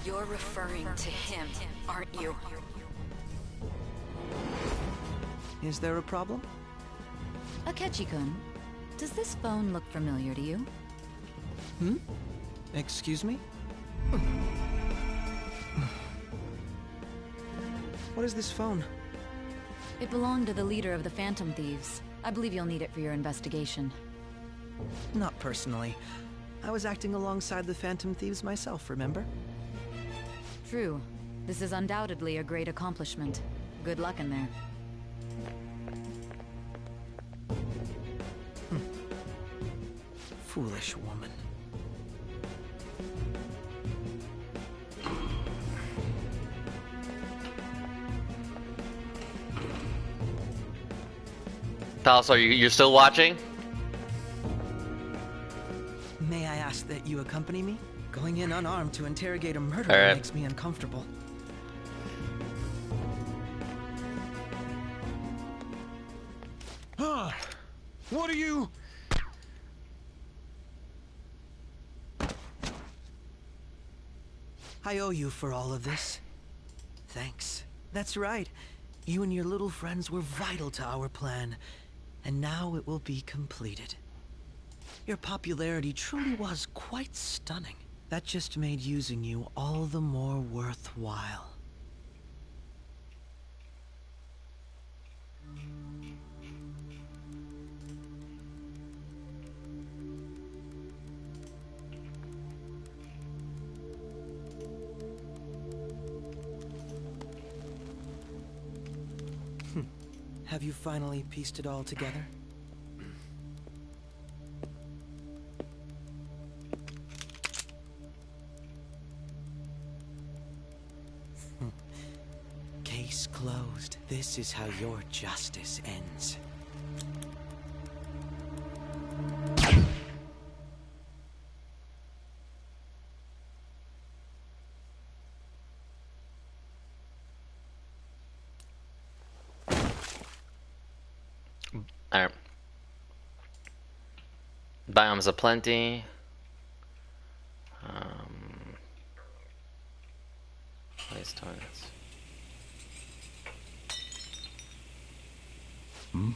You're referring to him, aren't you? Is there a problem? Akechi-kun, does this phone look familiar to you? Hmm? Excuse me? What is this phone? It belonged to the leader of the Phantom Thieves. I believe you'll need it for your investigation. Not personally. I was acting alongside the Phantom Thieves myself, remember? True. This is undoubtedly a great accomplishment. Good luck in there. Foolish woman. Talos, are you still watching? May I ask that you accompany me? Going in unarmed to interrogate a murderer makes me uncomfortable. What are you? I owe you for all of this. Thanks. That's right. You and your little friends were vital to our plan, and now it will be completed. Your popularity truly was quite stunning. That just made using you all the more worthwhile. Have you finally pieced it all together? Case closed. This is how your justice ends. Alright. Biomes aplenty. Place toilets. Hmm?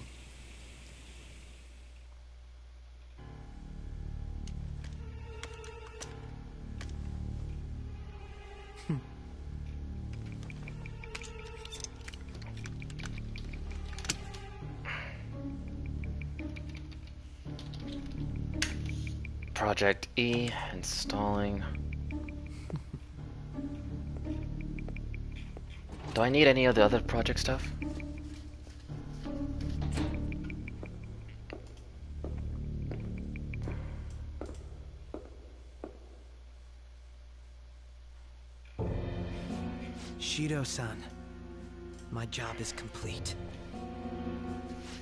Project E, installing. Do I need any of the other project stuff? Shido-san, my job is complete.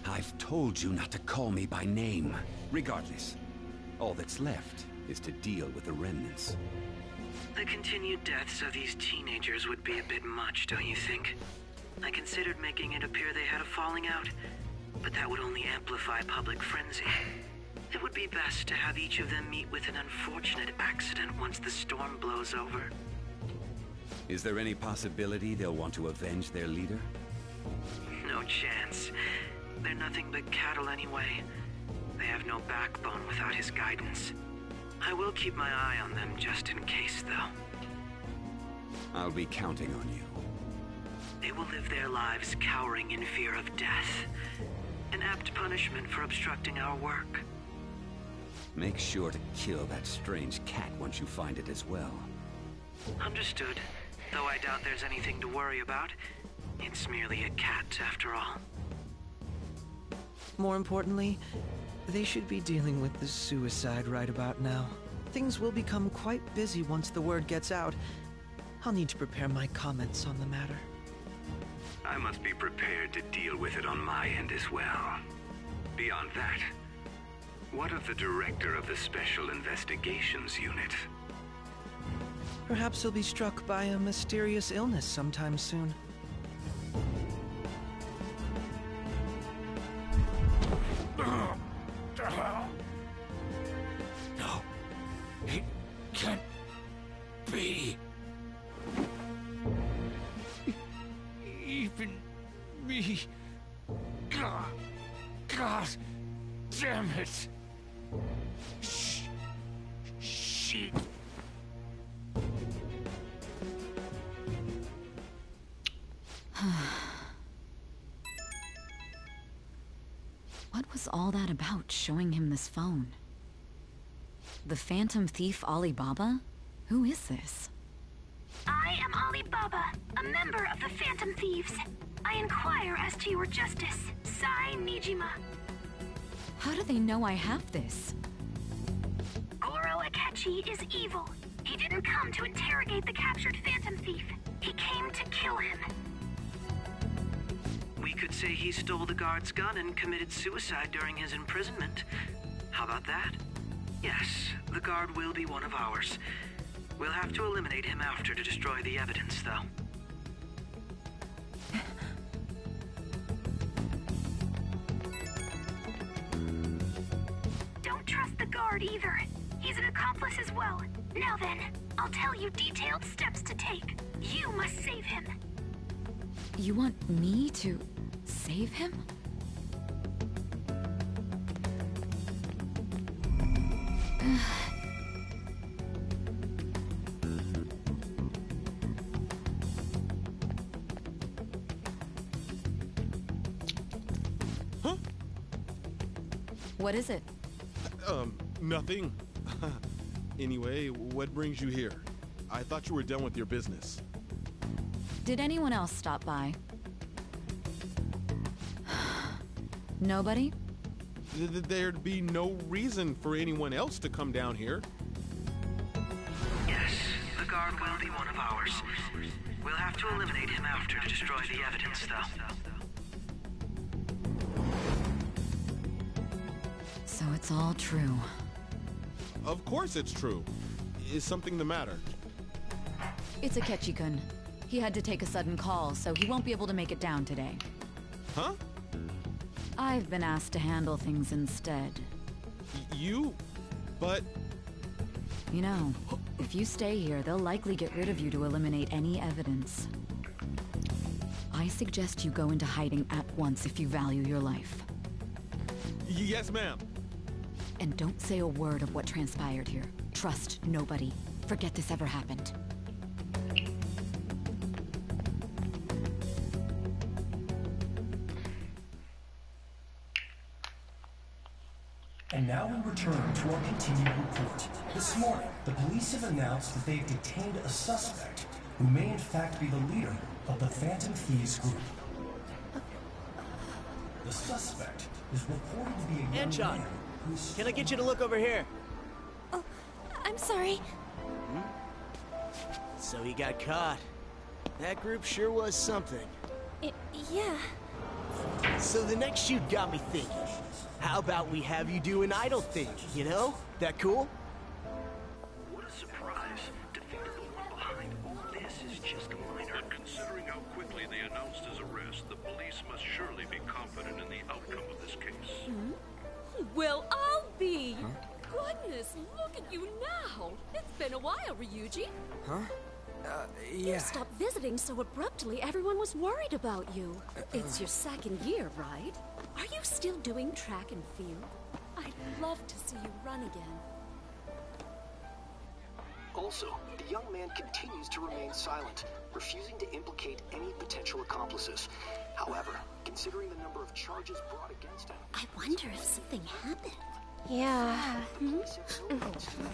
I've told you not to call me by name. Regardless, all that's left is to deal with the remnants. The continued deaths of these teenagers would be a bit much, don't you think? I considered making it appear they had a falling out, but that would only amplify public frenzy. It would be best to have each of them meet with an unfortunate accident once the storm blows over. Is there any possibility they'll want to avenge their leader? No chance. They're nothing but cattle anyway. They have no backbone without his guidance. I will keep my eye on them just in case, though. I'll be counting on you. They will live their lives cowering in fear of death. An apt punishment for obstructing our work. Make sure to kill that strange cat once you find it as well. Understood. Though I doubt there's anything to worry about. It's merely a cat, after all. More importantly, they should be dealing with the suicide right about now. Things will become quite busy once the word gets out. I'll need to prepare my comments on the matter. I must be prepared to deal with it on my end as well. Beyond that, what of the director of the Special Investigations Unit? Perhaps he'll be struck by a mysterious illness sometime soon. No, it can't be. Even me. God damn it. Shit. What was all that about, showing him this phone? The Phantom Thief Alibaba? Who is this? I am Alibaba, a member of the Phantom Thieves. I inquire as to your justice, Sai Nijima. How do they know I have this? Goro Akechi is evil. He didn't come to interrogate the captured Phantom Thief. He came to kill him. We could say he stole the guard's gun and committed suicide during his imprisonment. How about that? Yes, the guard will be one of ours. We'll have to eliminate him after to destroy the evidence, though. Don't trust the guard either. He's an accomplice as well. Now then, I'll tell you detailed steps to take. You must save him. You want me to save him? Huh? What is it? Nothing. Anyway, what brings you here? I thought you were done with your business. Did anyone else stop by? Nobody? There'd be no reason for anyone else to come down here. Yes, the guard will be one of ours. We'll have to eliminate him after to destroy the evidence, though. So it's all true. Of course it's true. Is something the matter? It's Akechi-kun. He had to take a sudden call, so he won't be able to make it down today. Huh? I've been asked to handle things instead. You? But... You know, if you stay here, they'll likely get rid of you to eliminate any evidence. I suggest you go into hiding at once if you value your life. Yes, ma'am. And don't say a word of what transpired here. Trust nobody. Forget this ever happened. And now we return to our continued report. This morning, the police have announced that they've detained a suspect who may in fact be the leader of the Phantom Thieves group. The suspect is reported to be a young Anton, man who's... can I get you to look over here? Oh, I'm sorry. So he got caught. That group sure was something. Yeah. So the next shoot got me thinking. How about we have you do an idle thing, you know? That cool? What a surprise. To think that the one behind all this is just a minor. But considering how quickly they announced his arrest, the police must surely be confident in the outcome of this case. Well, I'll be. Goodness, look at you now. It's been a while, Ryuji. Huh? You Yeah. stopped visiting so abruptly, everyone was worried about you. It's your second year, right? Are you still doing track and field? I'd love to see you run again. Also, the young man continues to remain silent, refusing to implicate any potential accomplices. However, considering the number of charges brought against him... I wonder if something happened. Yeah.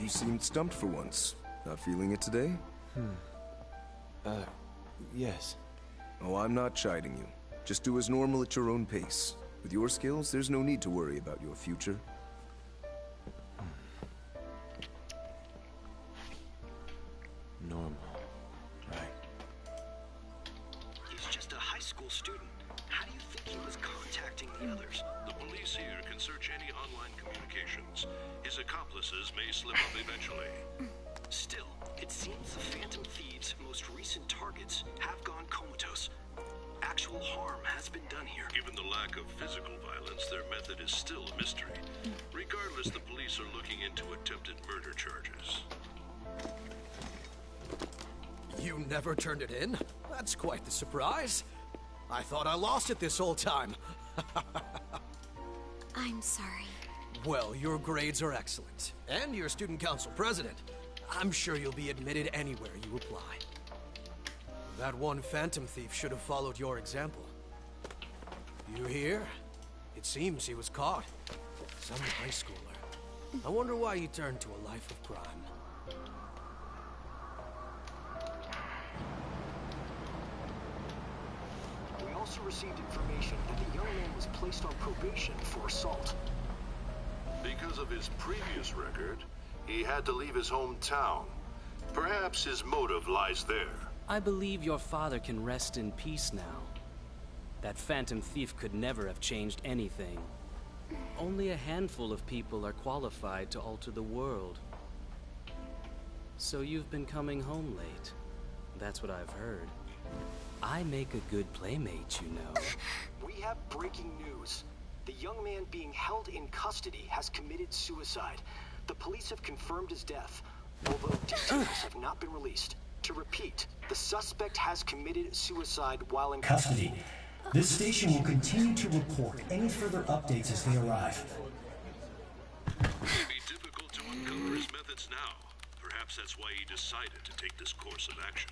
You seemed stumped for once. Not feeling it today? Yes. Oh, I'm not chiding you. Just do as normal at your own pace. With your skills, there's no need to worry about your future. Normal. Right. He's just a high school student. How do you think he was contacting the others? The police here can search any online communications. His accomplices may slip up eventually. Still, it seems the Phantom Thieves' most recent targets have gone comatose. Actual harm has been done here. Given the lack of physical violence, their method is still a mystery. Regardless, the police are looking into attempted murder charges. You never turned it in? That's quite the surprise. I thought I lost it this whole time. I'm sorry. Well, your grades are excellent. And you're student council president. I'm sure you'll be admitted anywhere you apply. That one Phantom Thief should have followed your example. You hear? It seems he was caught. Some high schooler. I wonder why he turned to a life of crime. We also received information that the young man was placed on probation for assault. Because of his previous record, he had to leave his hometown. Perhaps his motive lies there. I believe your father can rest in peace now. That Phantom Thief could never have changed anything. Only a handful of people are qualified to alter the world. So you've been coming home late. That's what I've heard. I make a good playmate, you know. We have breaking news. The young man being held in custody has committed suicide. The police have confirmed his death, although details have not been released. To repeat, the suspect has committed suicide while in custody. This station will continue to report any further updates as they arrive. It may be difficult to uncover his methods now. Perhaps that's why he decided to take this course of action.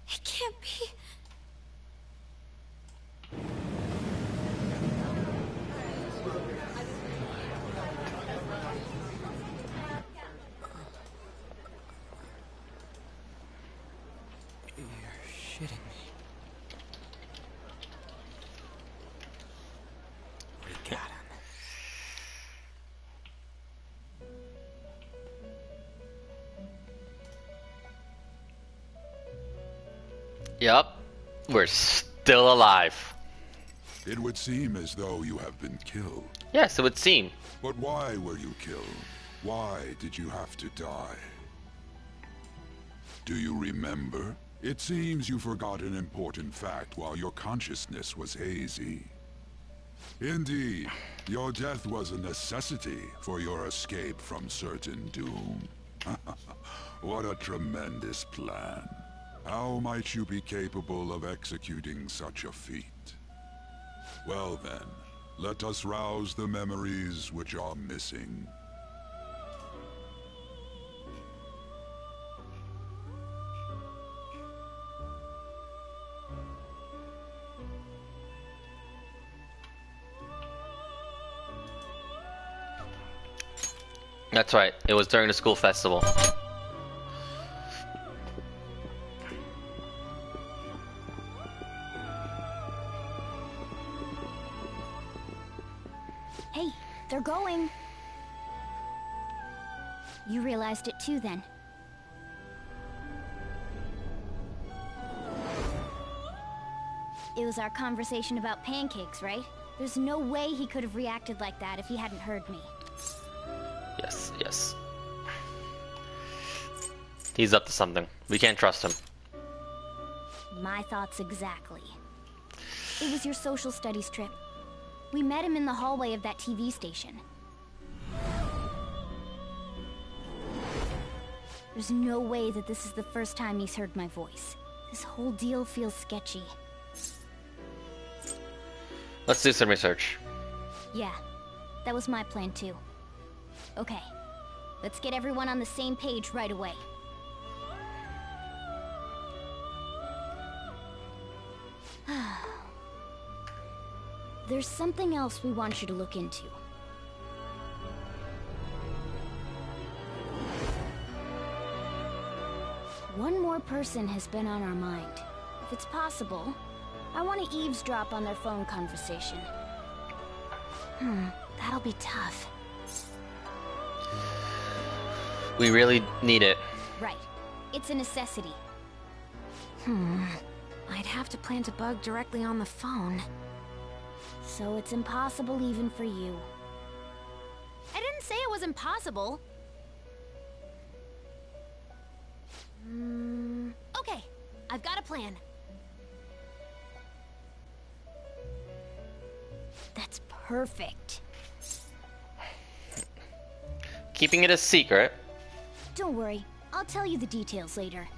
It can't be. You're shitting me. We got him. Yup. We're still alive. It would seem as though you have been killed. Yes, it would seem. But why were you killed? Why did you have to die? Do you remember? It seems you forgot an important fact while your consciousness was hazy. Indeed, your death was a necessity for your escape from certain doom. What a tremendous plan. How might you be capable of executing such a feat? Well then, let us rouse the memories which are missing. That's right. It was during the school festival. Hey, they're going. You realized it too, then. It was our conversation about pancakes, right? There's no way he could have reacted like that if he hadn't heard me. Yes, yes. He's up to something. We can't trust him. My thoughts exactly. It was your social studies trip. We met him in the hallway of that TV station. There's no way that this is the first time he's heard my voice. This whole deal feels sketchy. Let's do some research. Yeah, that was my plan too. Okay, let's get everyone on the same page right away. There's something else we want you to look into. One more person has been on our mind. If it's possible, I want to eavesdrop on their phone conversation. That'll be tough. We really need it. Right. It's a necessity. I'd have to plant a bug directly on the phone. So it's impossible even for you. I didn't say it was impossible. Okay, I've got a plan. That's perfect. Keeping it a secret. Don't worry, I'll tell you the details later.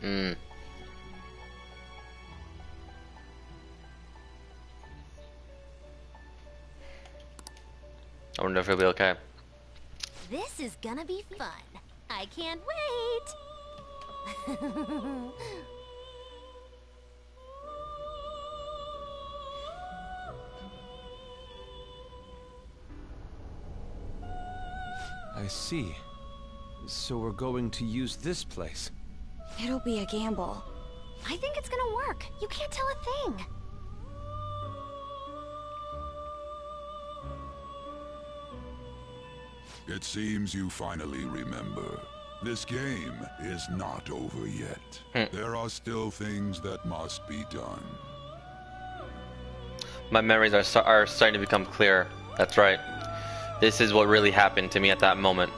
I wonder if he'll be okay. This is gonna be fun. I can't wait. I see. So we're going to use this place. It'll be a gamble. I think it's gonna work. You can't tell a thing. It seems you finally remember. This game is not over yet. There are still things that must be done. My memories are starting to become clear. That's right. This is what really happened to me at that moment.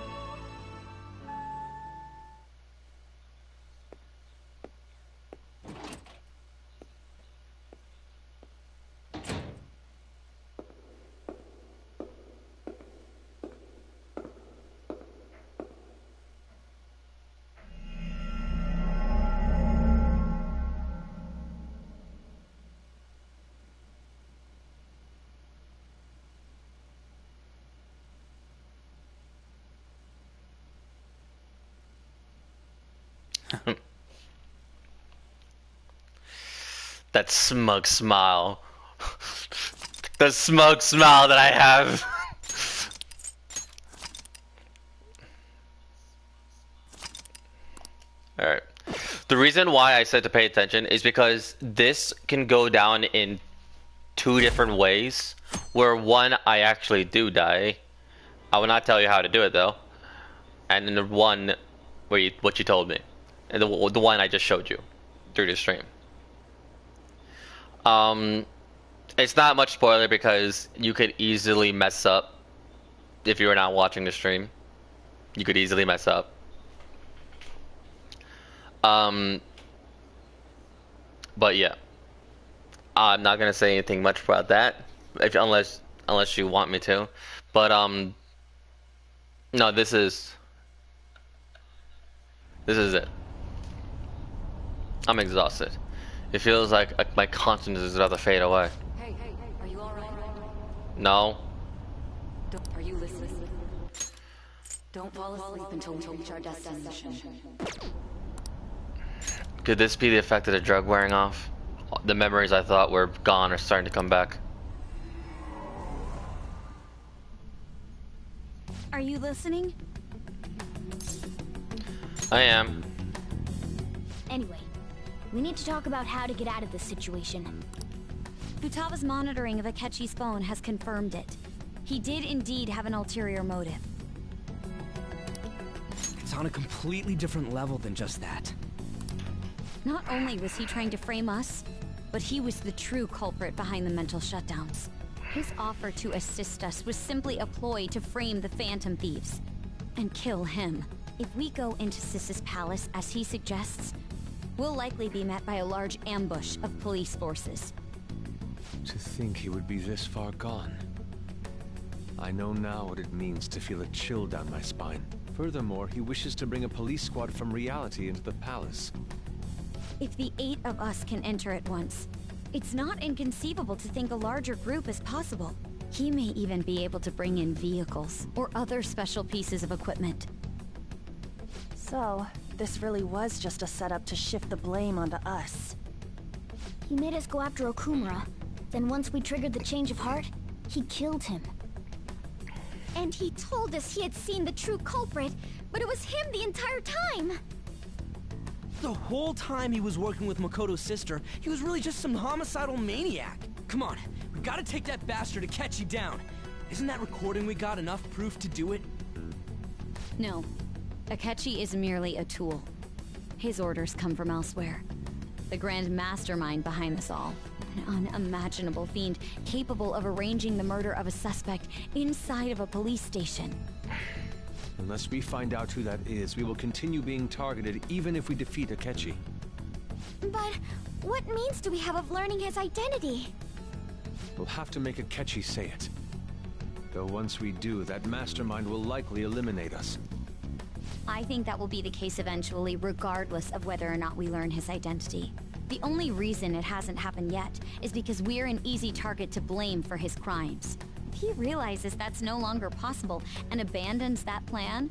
That smug smile. The smug smile that I have. Alright. The reason why I said to pay attention is because this can go down in two different ways. Where one, I actually do die. I will not tell you how to do it though. And then the one where what you told me. And the one I just showed you through the stream. It's not much spoiler because you could easily mess up if you were not watching the stream. You could easily mess up. But yeah, I'm not gonna say anything much about that, unless you want me to. But no, this is it. I'm exhausted. It feels like my consciousness is about to fade away. Hey, are you alright? No. Are you listening? Don't fall asleep until we reach our destination. Could this be the effect of the drug wearing off? The memories I thought were gone are starting to come back. Are you listening? I am. Anyway, we need to talk about how to get out of this situation. Futaba's monitoring of Akechi's phone has confirmed it. He did indeed have an ulterior motive. It's on a completely different level than just that. Not only was he trying to frame us, but he was the true culprit behind the mental shutdowns. His offer to assist us was simply a ploy to frame the Phantom Thieves and kill him. If we go into Sis's palace as he suggests, we'll likely be met by a large ambush of police forces. To think he would be this far gone. I know now what it means to feel a chill down my spine. Furthermore, he wishes to bring a police squad from reality into the palace. If the 8 of us can enter at once, it's not inconceivable to think a larger group is possible. He may even be able to bring in vehicles or other special pieces of equipment. So, this really was just a setup to shift the blame onto us. He made us go after Okumura. Then once we triggered the change of heart, he killed him. And he told us he had seen the true culprit, but it was him the entire time! The whole time he was working with Makoto's sister, he was really just some homicidal maniac. Come on, we gotta take that bastard Akechi down. Isn't that recording we got enough proof to do it? No. Akechi is merely a tool. His orders come from elsewhere. The grand mastermind behind this all. An unimaginable fiend capable of arranging the murder of a suspect inside of a police station. Unless we find out who that is, we will continue being targeted even if we defeat Akechi. But what means do we have of learning his identity? We'll have to make Akechi say it. Though once we do, that mastermind will likely eliminate us. I think that will be the case eventually, regardless of whether or not we learn his identity. The only reason it hasn't happened yet is because we're an easy target to blame for his crimes. If he realizes that's no longer possible and abandons that plan,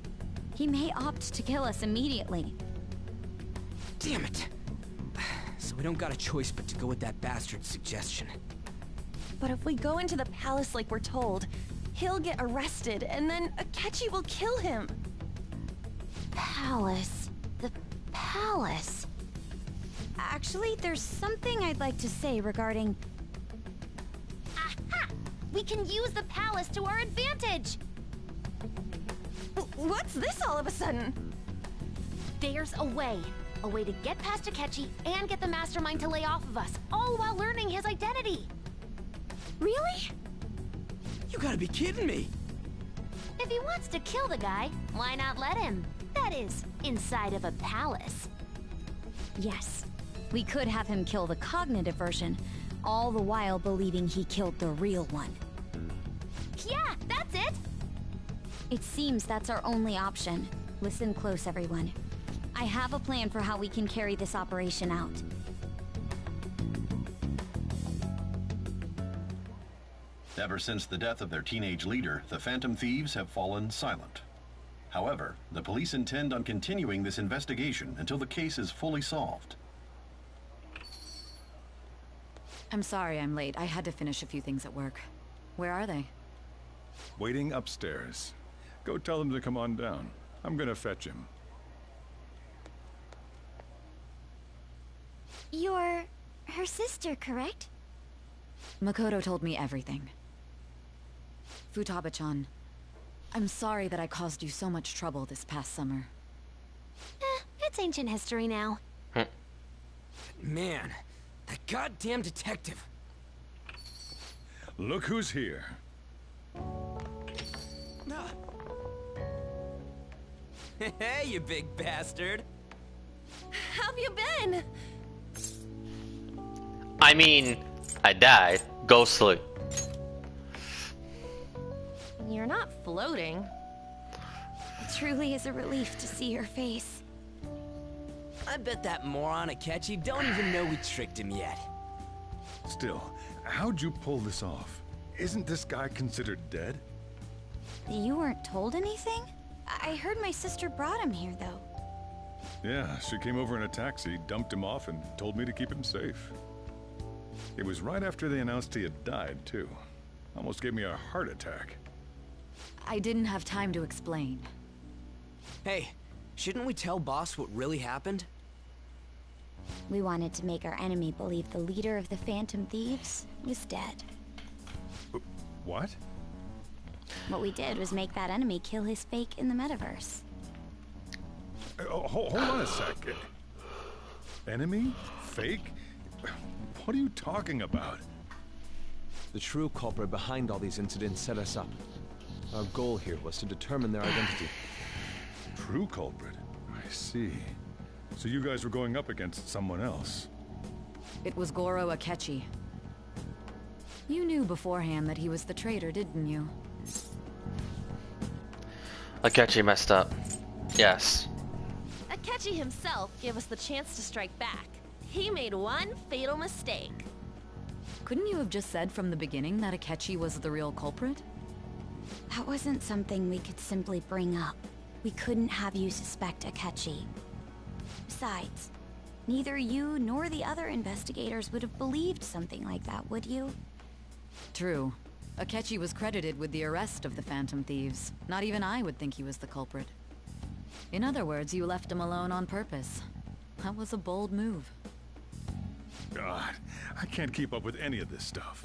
he may opt to kill us immediately. Damn it! So we don't got a choice but to go with that bastard's suggestion. But if we go into the palace like we're told, he'll get arrested and then Akechi will kill him. Palace. The palace. Actually, there's something I'd like to say regarding... Aha! We can use the palace to our advantage! What's this all of a sudden? There's a way. A way to get past Akechi and get the mastermind to lay off of us, all while learning his identity. Really? You gotta be kidding me! If he wants to kill the guy, why not let him? That is, inside of a palace. Yes. We could have him kill the cognitive version, all the while believing he killed the real one. Yeah, that's it! It seems that's our only option. Listen close, everyone. I have a plan for how we can carry this operation out. Ever since the death of their teenage leader, the Phantom Thieves have fallen silent. However, the police intend on continuing this investigation until the case is fully solved. I'm sorry I'm late. I had to finish a few things at work. Where are they? Waiting upstairs. Go tell them to come on down. I'm gonna fetch him. You're her sister, correct? Makoto told me everything. Futaba-chan, I'm sorry that I caused you so much trouble this past summer. It's ancient history now. Man, that goddamn detective. Look who's here. Hey, you big bastard. How have you been? I mean, I died. Ghostly. You're not floating. It truly is a relief to see your face. I bet that moron Akechi don't even know we tricked him yet. Still, how'd you pull this off? Isn't this guy considered dead? You weren't told anything? I heard my sister brought him here, though. Yeah, she came over in a taxi, dumped him off, and told me to keep him safe. It was right after they announced he had died, too. Almost gave me a heart attack. I didn't have time to explain. Hey, Shouldn't we tell Boss what really happened? We wanted to make our enemy believe the leader of the Phantom Thieves was dead. What? What we did was make that enemy kill his fake in the metaverse. Hold on a sec. Enemy? Fake? What are you talking about? The true culprit behind all these incidents set us up. Our goal here was to determine their identity. True culprit? I see. So you guys were going up against someone else? It was Goro Akechi. You knew beforehand that he was the traitor, didn't you? Akechi messed up. Yes. Akechi himself gave us the chance to strike back. He made one fatal mistake. Couldn't you have just said from the beginning that Akechi was the real culprit? That wasn't something we could simply bring up. We couldn't have you suspect Akechi. Besides, neither you nor the other investigators would have believed something like that, would you? True. Akechi was credited with the arrest of the Phantom Thieves. Not even I would think he was the culprit. In other words, you left him alone on purpose. That was a bold move. God, I can't keep up with any of this stuff.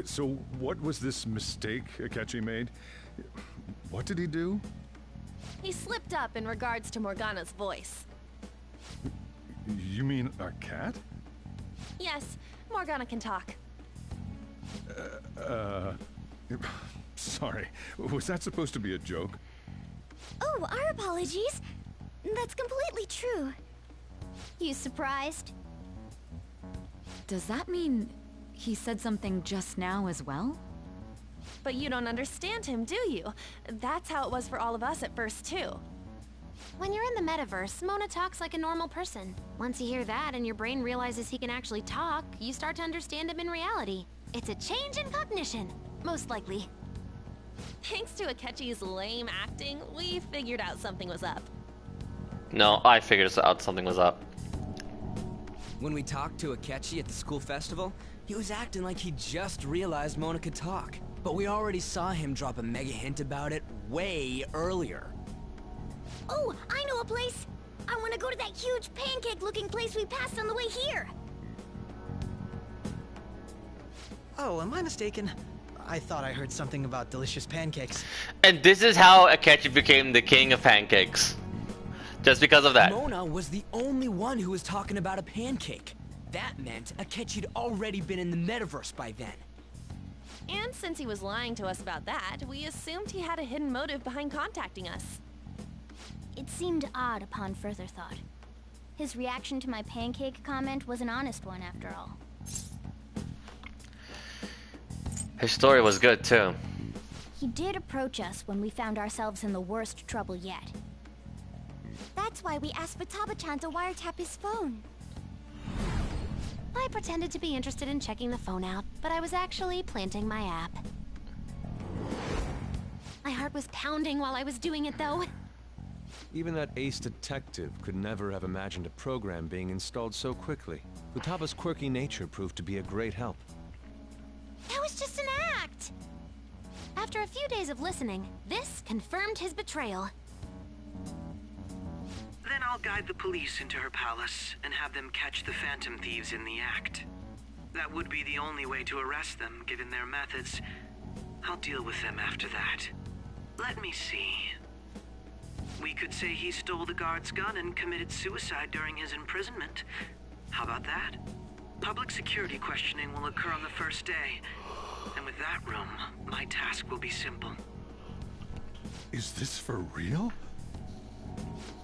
So what was this mistake Akechi made? What did he do? He slipped up in regards to Morgana's voice. You mean our cat? Yes, Morgana can talk. Sorry. Was that supposed to be a joke? Oh, our apologies. That's completely true. You surprised? Does that mean he said something just now as well? But you don't understand him, do you? That's how it was for all of us at first, too. When you're in the metaverse, Mona talks like a normal person. Once you hear that and your brain realizes he can actually talk, you start to understand him in reality. It's a change in cognition, most likely. Thanks to Akechi's lame acting, we figured out something was up. No, I figured out something was up. When we talked to Akechi at the school festival, he was acting like he just realized Mona could talk. But we already saw him drop a mega hint about it way earlier. Oh, I know a place! I want to go to that huge pancake-looking place we passed on the way here! Oh, am I mistaken? I thought I heard something about delicious pancakes. And this is how Akechi became the king of pancakes. Just because of that. Mona was the only one who was talking about a pancake. That meant Akechi'd already been in the metaverse by then. And since he was lying to us about that, we assumed he had a hidden motive behind contacting us. It seemed odd upon further thought. His reaction to my pancake comment was an honest one, after all. His story was good, too. He did approach us when we found ourselves in the worst trouble yet. That's why we asked Futaba-chan to wiretap his phone. I pretended to be interested in checking the phone out, but I was actually planting my app. My heart was pounding while I was doing it, though. Even that ace detective could never have imagined a program being installed so quickly. Futaba's quirky nature proved to be a great help. That was just an act! After a few days of listening, this confirmed his betrayal. Then I'll guide the police into her palace and have them catch the Phantom Thieves in the act. That would be the only way to arrest them, given their methods. I'll deal with them after that. Let me see. We could say he stole the guard's gun and committed suicide during his imprisonment. How about that? Public security questioning will occur on the first day. And with that room, my task will be simple. Is this for real?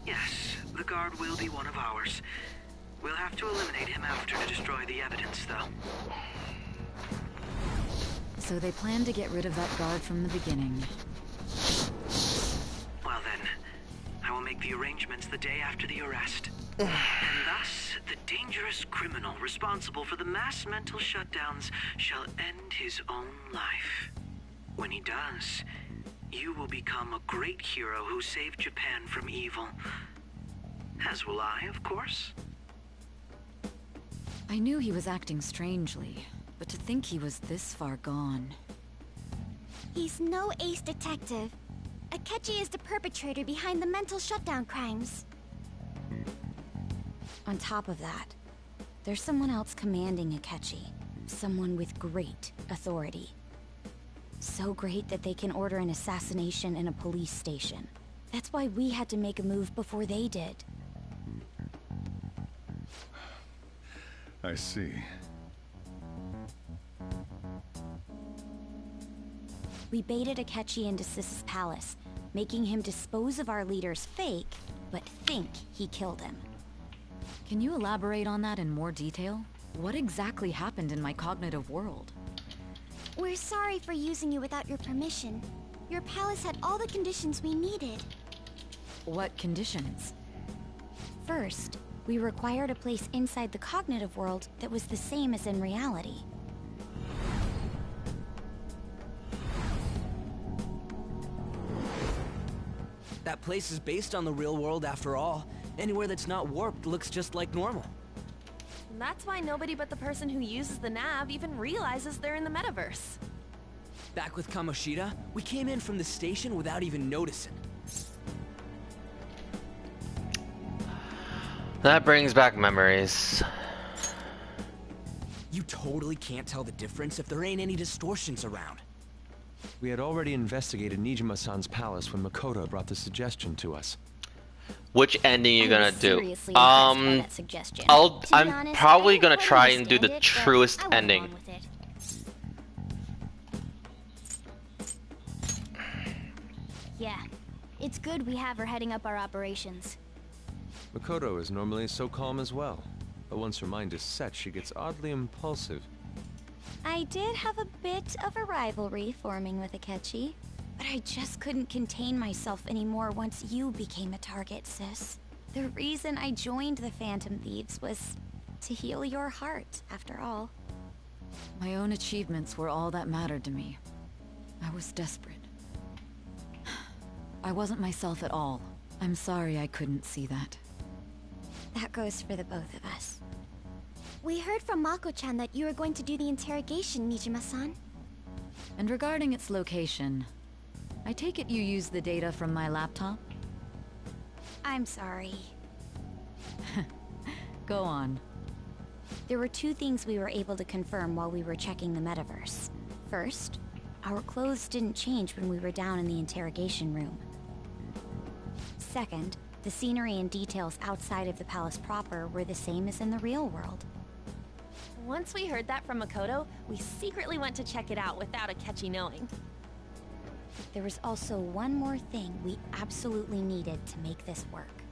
Yes, the guard will be one of ours. We'll have to eliminate him after to destroy the evidence, though. So they planned to get rid of that guard from the beginning. Well then, I will make the arrangements the day after the arrest. And thus, the dangerous criminal responsible for the mass mental shutdowns shall end his own life. When he does, you will become a great hero who saved Japan from evil. As will I, of course. I knew he was acting strangely, but to think he was this far gone. He's no ace detective. Akechi is the perpetrator behind the mental shutdown crimes. On top of that, there's someone else commanding Akechi. Someone with great authority. So great that they can order an assassination in a police station. That's why we had to make a move before they did. I see. We baited Akechi into Sis's palace, making him dispose of our leader's fake, but think he killed him. Can you elaborate on that in more detail? What exactly happened in my cognitive world? We're sorry for using you without your permission. Your palace had all the conditions we needed. What conditions? First, we required a place inside the cognitive world that was the same as in reality. That place is based on the real world after all. Anywhere that's not warped looks just like normal. That's why nobody but the person who uses the nav even realizes they're in the metaverse. Back with Kamoshida, we came in from the station without even noticing. That brings back memories. You totally can't tell the difference if there ain't any distortions around. We had already investigated Nijima-san's palace when Makoto brought the suggestion to us. Which ending you gonna do? seriously impressed by that suggestion. To be I'm honest, probably I gonna didn't try quite and do the understand it, but truest I went ending. along with it. Yeah, it's good we have her heading up our operations. Makoto is normally so calm as well, but once her mind is set, she gets oddly impulsive. I did have a bit of a rivalry forming with Akechi, but I just couldn't contain myself anymore once you became a target, sis. The reason I joined the Phantom Thieves was to heal your heart, after all. My own achievements were all that mattered to me. I was desperate. I wasn't myself at all. I'm sorry I couldn't see that. That goes for the both of us. We heard from Mako-chan that you were going to do the interrogation, Nijima-san. And regarding its location, I take it you used the data from my laptop? I'm sorry. Go on. There were two things we were able to confirm while we were checking the metaverse. First, our clothes didn't change when we were down in the interrogation room. Second, the scenery and details outside of the palace proper were the same as in the real world. Once we heard that from Makoto, we secretly went to check it out without Akechi knowing. There was also one more thing we absolutely needed to make this work.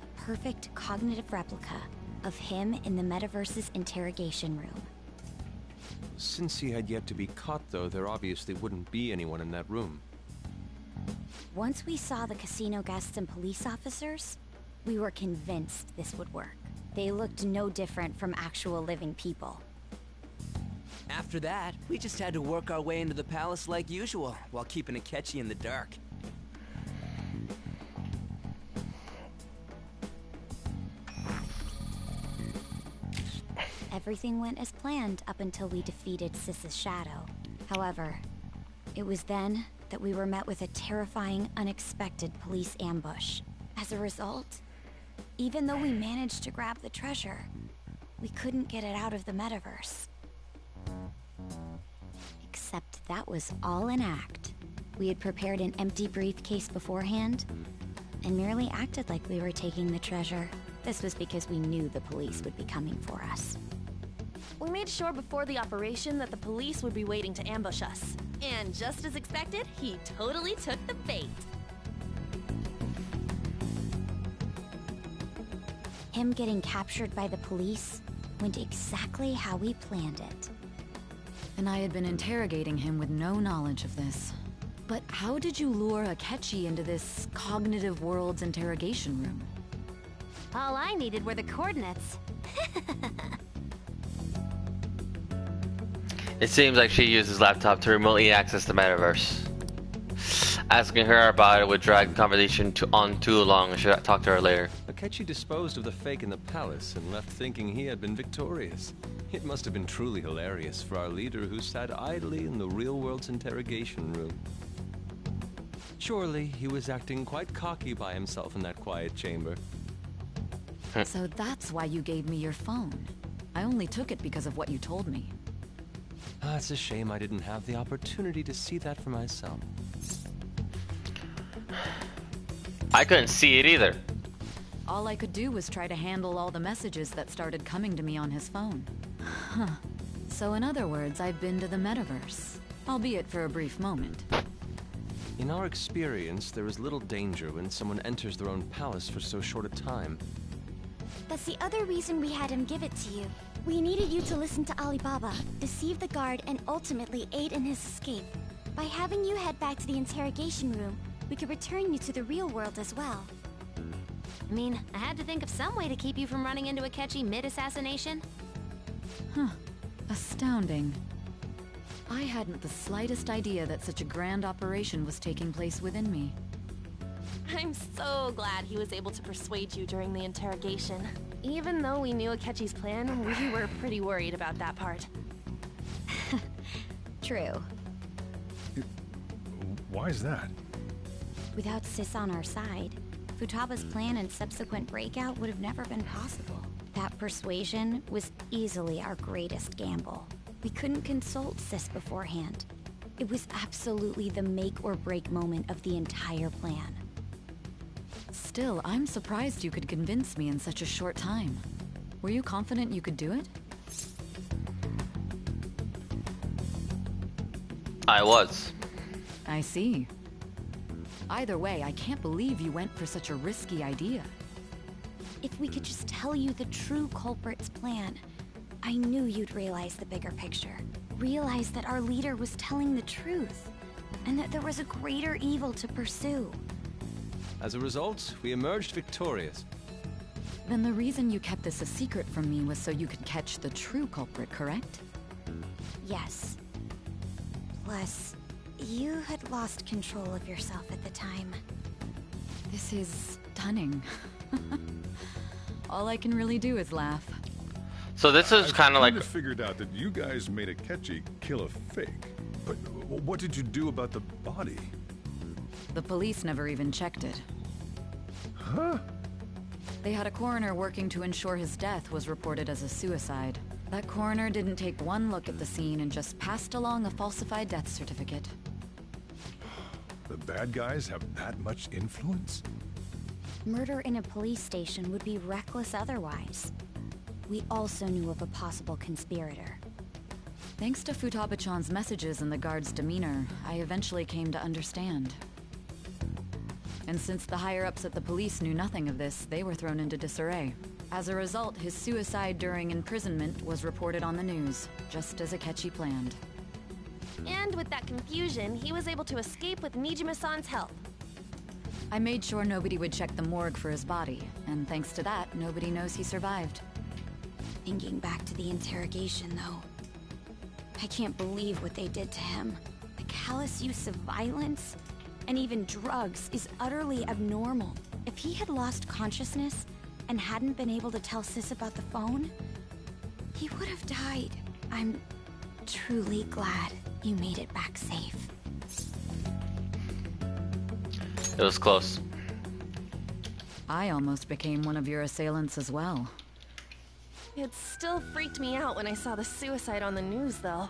A perfect cognitive replica of him in the metaverse's interrogation room. Since he had yet to be caught, though, there obviously wouldn't be anyone in that room. Once we saw the casino guests and police officers, we were convinced this would work. They looked no different from actual living people. After that, we just had to work our way into the palace like usual, while keeping Akechi in the dark. Everything went as planned up until we defeated Sis's shadow. However, it was then that we were met with a terrifying, unexpected police ambush. As a result, even though we managed to grab the treasure, we couldn't get it out of the metaverse. Except that was all an act. We had prepared an empty briefcase beforehand, and merely acted like we were taking the treasure. This was because we knew the police would be coming for us. We made sure before the operation that the police would be waiting to ambush us. And just as expected, he totally took the bait. Him getting captured by the police went exactly how we planned it. And I had been interrogating him with no knowledge of this. But how did you lure Akechi into this cognitive world's interrogation room? All I needed were the coordinates. It seems like she used his laptop to remotely access the metaverse. Asking her about it would drag the conversation on too long. I should talk to her later. Akechi disposed of the fake in the palace and left thinking he had been victorious. It must have been truly hilarious for our leader who sat idly in the real world's interrogation room. Surely he was acting quite cocky by himself in that quiet chamber. So that's why you gave me your phone. I only took it because of what you told me. It's a shame I didn't have the opportunity to see that for myself. I couldn't see it either. All I could do was try to handle all the messages that started coming to me on his phone. Huh. So in other words, I've been to the metaverse. Albeit for a brief moment. In our experience, there is little danger when someone enters their own palace for so short a time. That's the other reason we had him give it to you. We needed you to listen to Alibaba, deceive the guard, and ultimately aid in his escape. By having you head back to the interrogation room, we could return you to the real world as well. I mean, I had to think of some way to keep you from running into Akechi mid-assassination. Huh. Astounding. I hadn't the slightest idea that such a grand operation was taking place within me. I'm so glad he was able to persuade you during the interrogation. Even though we knew Akechi's plan, we were pretty worried about that part. True. Why is that? Without Sis on our side, Futaba's plan and subsequent breakout would have never been possible. That persuasion was easily our greatest gamble. We couldn't consult Sis beforehand. It was absolutely the make or break moment of the entire plan. Still, I'm surprised you could convince me in such a short time. Were you confident you could do it? I was. I see. Either way, I can't believe you went for such a risky idea. If we could just tell you the true culprit's plan, I knew you'd realize the bigger picture. Realize that our leader was telling the truth, and that there was a greater evil to pursue. As a result, we emerged victorious. Then the reason you kept this a secret from me was so you could catch the true culprit, correct? Yes. Plus, you had lost control of yourself at the time. This is stunning. All I can really do is laugh. So this is kind of like... I figured out that you guys made Akechi kill a fake. But what did you do about the body? The police never even checked it. Huh? They had a coroner working to ensure his death was reported as a suicide. That coroner didn't take one look at the scene and just passed along a falsified death certificate. The bad guys have that much influence? Murder in a police station would be reckless otherwise. We also knew of a possible conspirator. Thanks to Futaba-chan's messages and the guard's demeanor, I eventually came to understand. And since the higher-ups at the police knew nothing of this, they were thrown into disarray. As a result, his suicide during imprisonment was reported on the news, just as Akechi planned. And with that confusion, he was able to escape with Nijima-san's help. I made sure nobody would check the morgue for his body, and thanks to that, nobody knows he survived. Thinking back to the interrogation, though, I can't believe what they did to him. The callous use of violence, and even drugs, is utterly abnormal. If he had lost consciousness and hadn't been able to tell Sis about the phone, he would have died. I'm truly glad you made it back safe. It was close. I almost became one of your assailants as well. It still freaked me out when I saw the suicide on the news, though.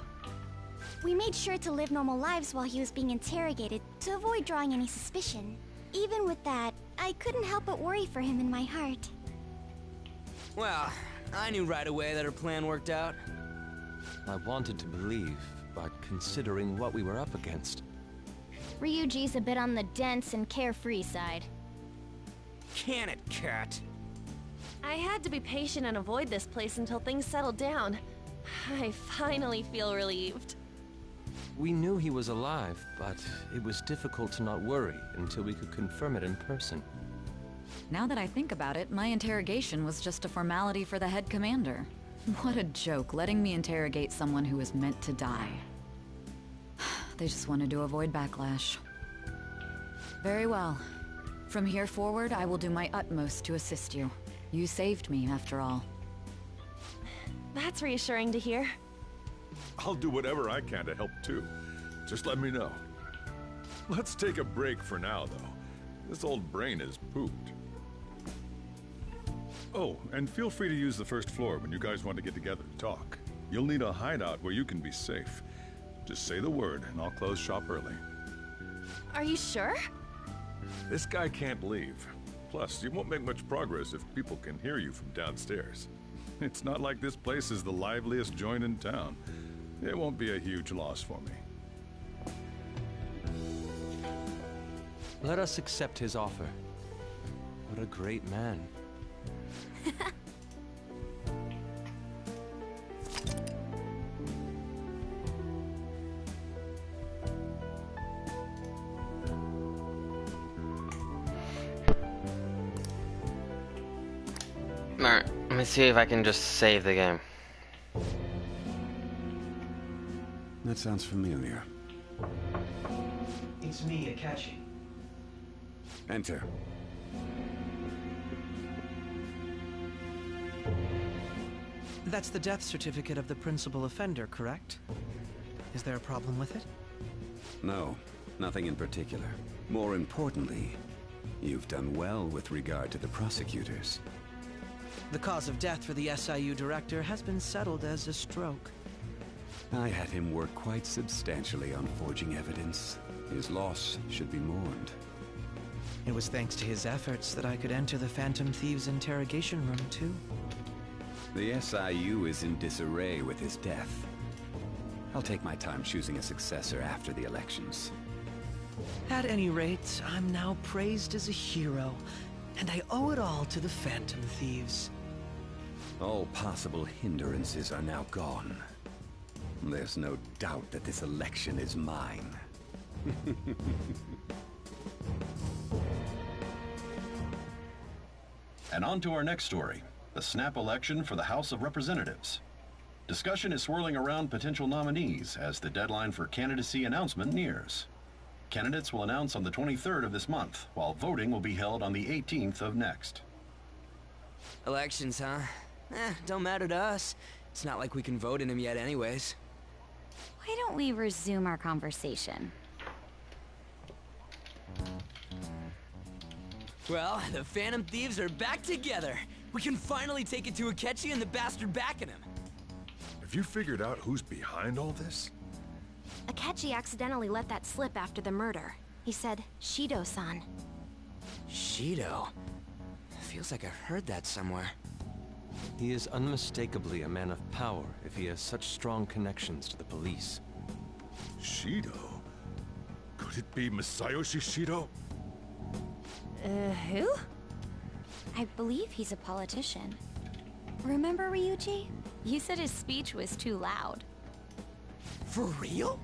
We made sure to live normal lives while he was being interrogated to avoid drawing any suspicion. Even with that, I couldn't help but worry for him in my heart. Well, I knew right away that her plan worked out. I wanted to believe, but considering what we were up against. Ryuji's a bit on the dense and carefree side. Can it, Cat? I had to be patient and avoid this place until things settled down. I finally feel relieved. We knew he was alive, but it was difficult to not worry until we could confirm it in person. Now that I think about it, my interrogation was just a formality for the head commander. What a joke, letting me interrogate someone who was meant to die. They just wanted to avoid backlash. Very well. From here forward, I will do my utmost to assist you. You saved me, after all. That's reassuring to hear. I'll do whatever I can to help too. Just let me know. Let's take a break for now, though. This old brain is pooped. Oh, and feel free to use the first floor when you guys want to get together and talk. You'll need a hideout where you can be safe. Just say the word, and I'll close shop early. Are you sure? This guy can't leave. Plus, you won't make much progress if people can hear you from downstairs. It's not like this place is the liveliest joint in town. It won't be a huge loss for me. Let us accept his offer. What a great man. Alright, let me see if I can just save the game. That sounds familiar. It's me, Akechi. Enter. That's the death certificate of the principal offender, correct? Is there a problem with it? No, nothing in particular. More importantly, you've done well with regard to the prosecutors. The cause of death for the SIU director has been settled as a stroke. I had him work quite substantially on forging evidence. His loss should be mourned. It was thanks to his efforts that I could enter the Phantom Thieves' interrogation room, too. The SIU is in disarray with his death. I'll take my time choosing a successor after the elections. At any rate, I'm now praised as a hero, and I owe it all to the Phantom Thieves. All possible hindrances are now gone. There's no doubt that this election is mine. And on to our next story, the snap election for the House of Representatives. Discussion is swirling around potential nominees as the deadline for candidacy announcement nears. Candidates will announce on the 23rd of this month, while voting will be held on the 18th of next. Elections, huh? Don't matter to us. It's not like we can vote in them yet anyways. Why don't we resume our conversation? Well, the Phantom Thieves are back together. We can finally take it to Akechi and the bastard backing him. Have you figured out who's behind all this? Akechi accidentally let that slip after the murder. He said, Shido-san. Shido? Feels like I've heard that somewhere. He is unmistakably a man of power if he has such strong connections to the police. Shido? Could it be Masayoshi Shido? Who? I believe he's a politician. Remember, Ryuji? You said his speech was too loud. For real?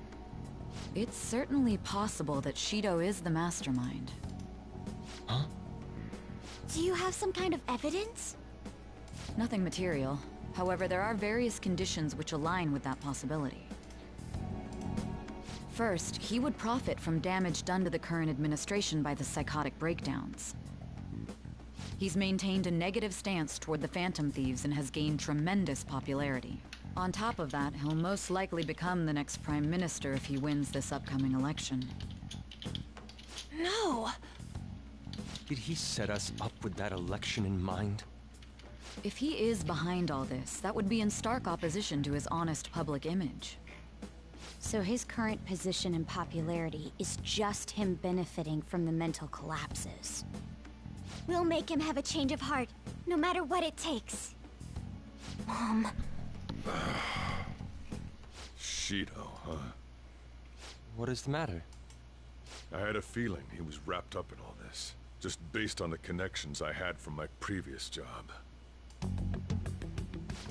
It's certainly possible that Shido is the mastermind. Huh? Do you have some kind of evidence? Nothing material. However, there are various conditions which align with that possibility. First, he would profit from damage done to the current administration by the psychotic breakdowns. He's maintained a negative stance toward the Phantom Thieves and has gained tremendous popularity. On top of that, he'll most likely become the next Prime Minister if he wins this upcoming election. No! Did he set us up with that election in mind? If he is behind all this, that would be in stark opposition to his honest public image. So his current position and popularity is just him benefiting from the mental collapses. We'll make him have a change of heart, no matter what it takes. Mom. Shido, huh? What is the matter? I had a feeling he was wrapped up in all this, just based on the connections I had from my previous job.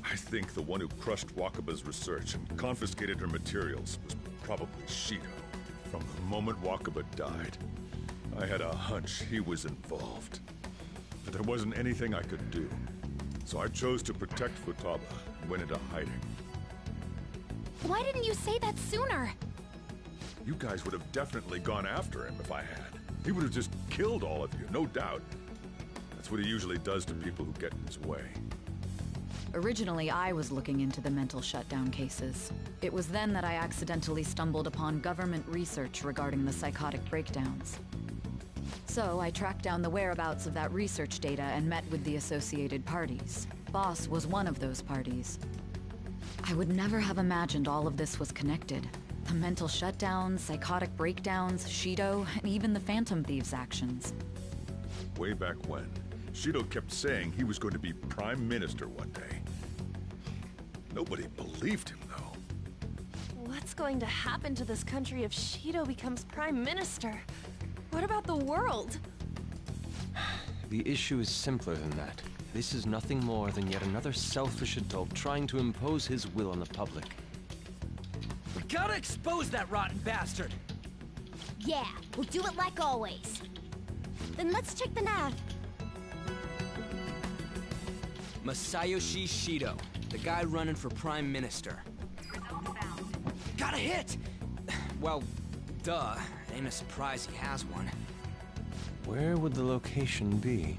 I think the one who crushed Wakaba's research and confiscated her materials was probably Shido. From the moment Wakaba died, I had a hunch he was involved. But there wasn't anything I could do, so I chose to protect Futaba and went into hiding. Why didn't you say that sooner? You guys would have definitely gone after him if I had. He would have just killed all of you, no doubt. That's what he usually does to people who get in his way. Originally, I was looking into the mental shutdown cases. It was then that I accidentally stumbled upon government research regarding the psychotic breakdowns. So I tracked down the whereabouts of that research data and met with the associated parties. Boss was one of those parties. I would never have imagined all of this was connected. The mental shutdowns, psychotic breakdowns, Shido, and even the Phantom Thieves' actions. Way back when, Shido kept saying he was going to be Prime Minister one day. Nobody believed him, though. What's going to happen to this country if Shido becomes Prime Minister? What about the world? The issue is simpler than that. This is nothing more than yet another selfish adult trying to impose his will on the public. We gotta expose that rotten bastard! Yeah, we'll do it like always. Then let's check the nav. Masayoshi Shido, the guy running for Prime Minister. Got a hit! Well, duh. Ain't a surprise he has one. Where would the location be?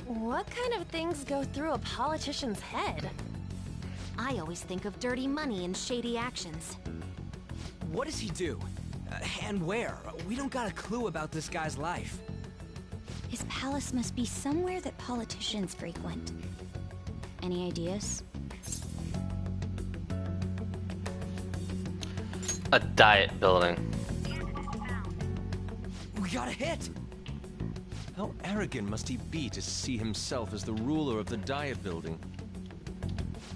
What kind of things go through a politician's head? I always think of dirty money and shady actions. What does he do? And where? We don't got a clue about this guy's life. His palace must be somewhere that politicians frequent. Any ideas? A diet building. We got a hit! How arrogant must he be to see himself as the ruler of the diet building?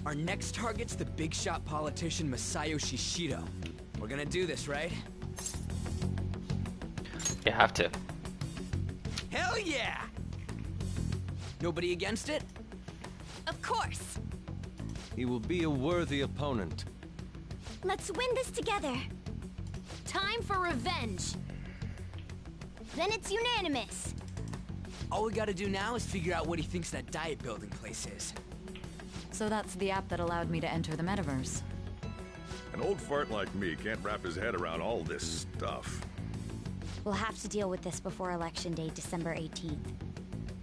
Our next target's the big shot politician Masayoshi Shido. We're gonna do this, right? You have to. Hell yeah! Nobody against it? Of course! He will be a worthy opponent. Let's win this together. Time for revenge. Then it's unanimous. All we gotta do now is figure out what he thinks that diet building place is. So that's the app that allowed me to enter the metaverse. An old fart like me can't wrap his head around all this stuff. We'll have to deal with this before Election Day, December 18th.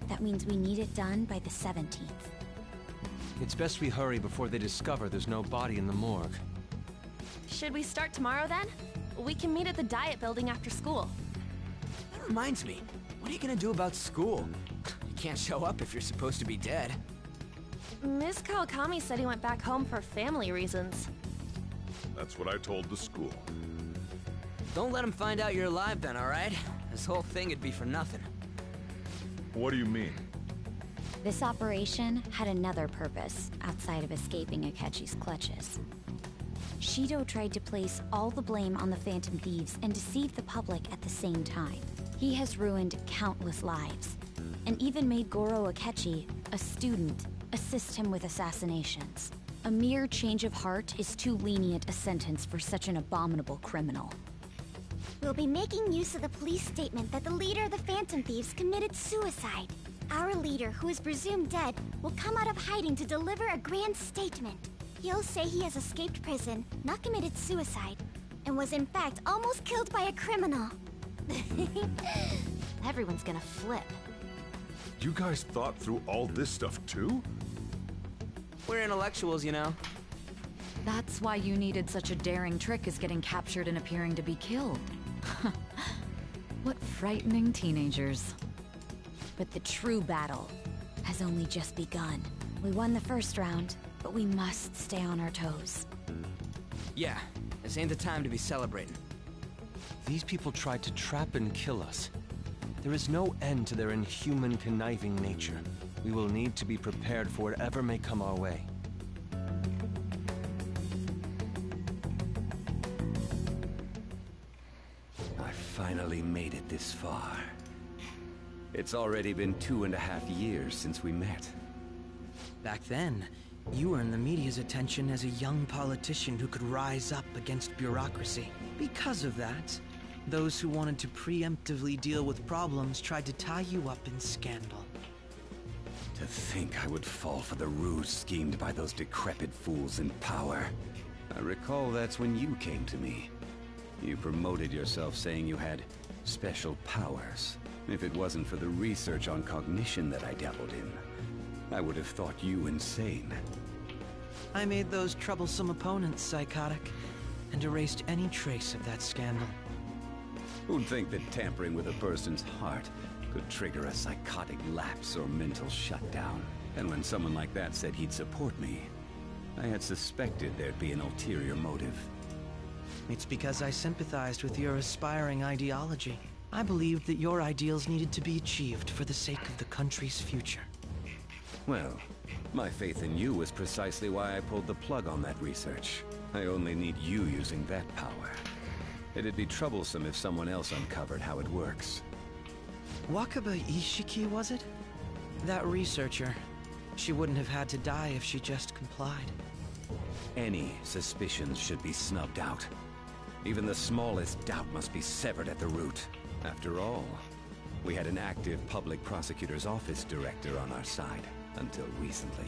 That means we need it done by the 17th. It's best we hurry before they discover there's no body in the morgue. Should we start tomorrow then? We can meet at the diet building after school. That reminds me, what are you gonna do about school? You can't show up if you're supposed to be dead. Ms. Kawakami said he went back home for family reasons. That's what I told the school. Don't let him find out you're alive then, alright? This whole thing would be for nothing. What do you mean? This operation had another purpose outside of escaping Akechi's clutches. Shido tried to place all the blame on the Phantom Thieves and deceive the public at the same time. He has ruined countless lives, and even made Goro Akechi, a student, assist him with assassinations. A mere change of heart is too lenient a sentence for such an abominable criminal. We'll be making use of the police statement that the leader of the Phantom Thieves committed suicide. Our leader, who is presumed dead, will come out of hiding to deliver a grand statement. He'll say he has escaped prison, not committed suicide, and was in fact almost killed by a criminal. Everyone's gonna flip. You guys thought through all this stuff too? We're intellectuals, you know. That's why you needed such a daring trick as getting captured and appearing to be killed. What frightening teenagers. But the true battle has only just begun. We won the first round, but we must stay on our toes. Yeah, this ain't the time to be celebrating. These people tried to trap and kill us. There is no end to their inhuman, conniving nature. We will need to be prepared for whatever may come our way. I finally made it this far. It's already been 2.5 years since we met. Back then, you earned the media's attention as a young politician who could rise up against bureaucracy. Because of that, those who wanted to preemptively deal with problems tried to tie you up in scandal. To think I would fall for the ruse schemed by those decrepit fools in power. I recall that's when you came to me. You promoted yourself saying you had special powers. If it wasn't for the research on cognition that I dabbled in, I would have thought you insane. I made those troublesome opponents psychotic, and erased any trace of that scandal. Who'd think that tampering with a person's heart could trigger a psychotic lapse or mental shutdown? And when someone like that said he'd support me, I had suspected there'd be an ulterior motive. It's because I sympathized with your aspiring ideology. I believed that your ideals needed to be achieved for the sake of the country's future. Well, my faith in you was precisely why I pulled the plug on that research. I only need you using that power. It'd be troublesome if someone else uncovered how it works. Wakaba Ishiki, was it? That researcher. She wouldn't have had to die if she just complied. Any suspicions should be snubbed out. Even the smallest doubt must be severed at the root. After all, we had an active public prosecutor's office director on our side, until recently.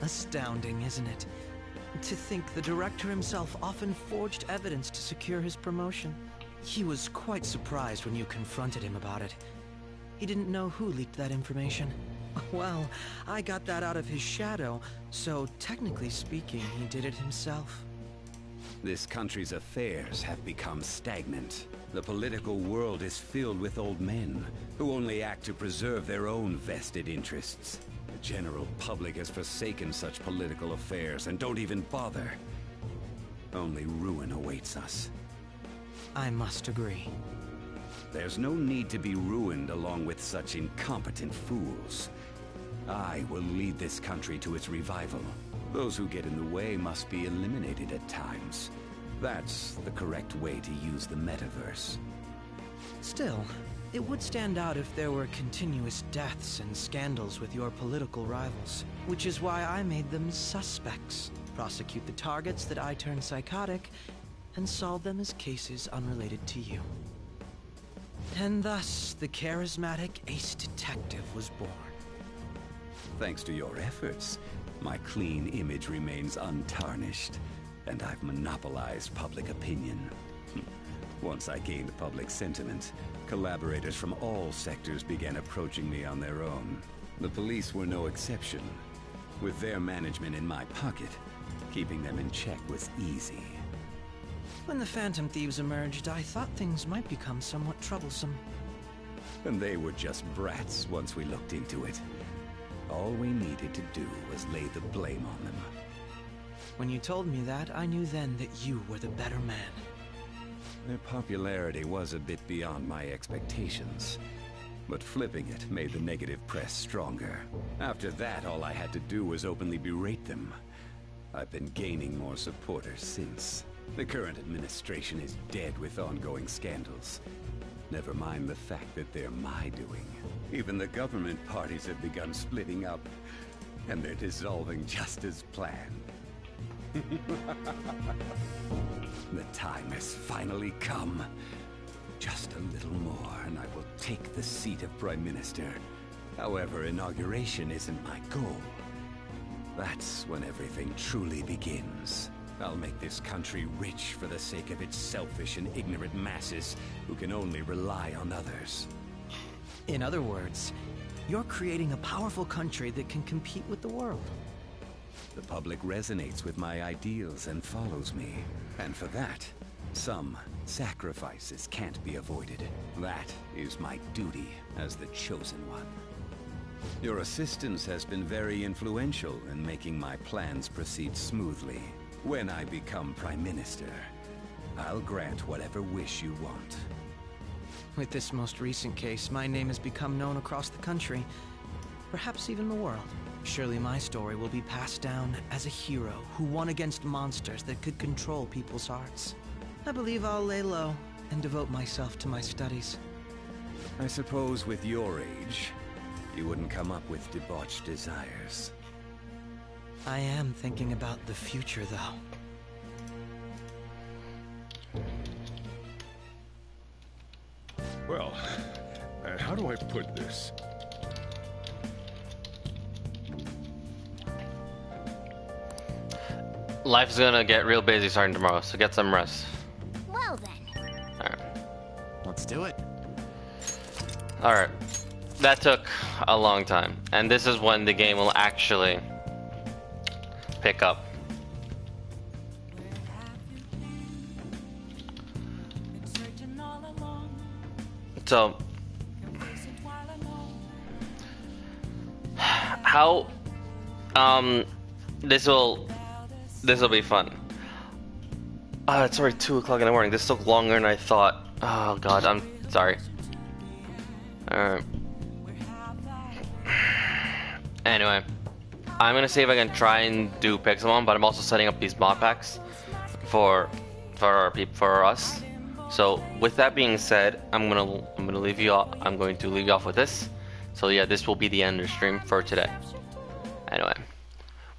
Astounding, isn't it? To think the director himself often forged evidence to secure his promotion. He was quite surprised when you confronted him about it. He didn't know who leaked that information. Well, I got that out of his shadow, so technically speaking, he did it himself. This country's affairs have become stagnant. The political world is filled with old men who only act to preserve their own vested interests. The general public has forsaken such political affairs and don't even bother. Only ruin awaits us. I must agree. There's no need to be ruined along with such incompetent fools. I will lead this country to its revival. Those who get in the way must be eliminated at times. That's the correct way to use the metaverse. Still, it would stand out if there were continuous deaths and scandals with your political rivals, which is why I made them suspects. Prosecute the targets that I turned psychotic, and solve them as cases unrelated to you. And thus, the charismatic ace detective was born. Thanks to your efforts, my clean image remains untarnished, and I've monopolized public opinion. Once I gained public sentiment, collaborators from all sectors began approaching me on their own. The police were no exception. With their management in my pocket, keeping them in check was easy. When the Phantom Thieves emerged, I thought things might become somewhat troublesome. And they were just brats once we looked into it. All we needed to do was lay the blame on them. When you told me that, I knew then that you were the better man. Their popularity was a bit beyond my expectations, but flipping it made the negative press stronger. After that, all I had to do was openly berate them. I've been gaining more supporters since. The current administration is dead with ongoing scandals. Never mind the fact that they're my doing. Even the government parties have begun splitting up, and they're dissolving just as planned. The time has finally come. Just a little more, and I will take the seat of Prime Minister. However, inauguration isn't my goal. That's when everything truly begins. I'll make this country rich for the sake of its selfish and ignorant masses who can only rely on others. In other words, you're creating a powerful country that can compete with the world. The public resonates with my ideals and follows me. And for that, some sacrifices can't be avoided. That is my duty as the Chosen One. Your assistance has been very influential in making my plans proceed smoothly. When I become Prime Minister, I'll grant whatever wish you want. With this most recent case, my name has become known across the country, perhaps even the world. Surely my story will be passed down as a hero who won against monsters that could control people's hearts. I believe I'll lay low and devote myself to my studies. I suppose with your age, you wouldn't come up with debauched desires. I am thinking about the future, though. Well, how do I put this? Life's gonna get real busy starting tomorrow, so get some rest. Well then. Alright. Let's do it. Alright. that took a long time, and this is when the game will actually pick up. So, how this will be fun. It's already 2 o'clock in the morning. This took longer than I thought. Oh god, I'm sorry. Alright. Anyway, I'm gonna see if I can try and do Pixelmon, but I'm also setting up these mod packs for us. So with that being said, I'm gonna leave you off. I'm going to leave you off with this. So yeah, this will be the end of the stream for today. Anyway,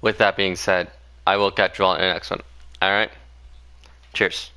with that being said, I will catch you all in the next one. All right, cheers.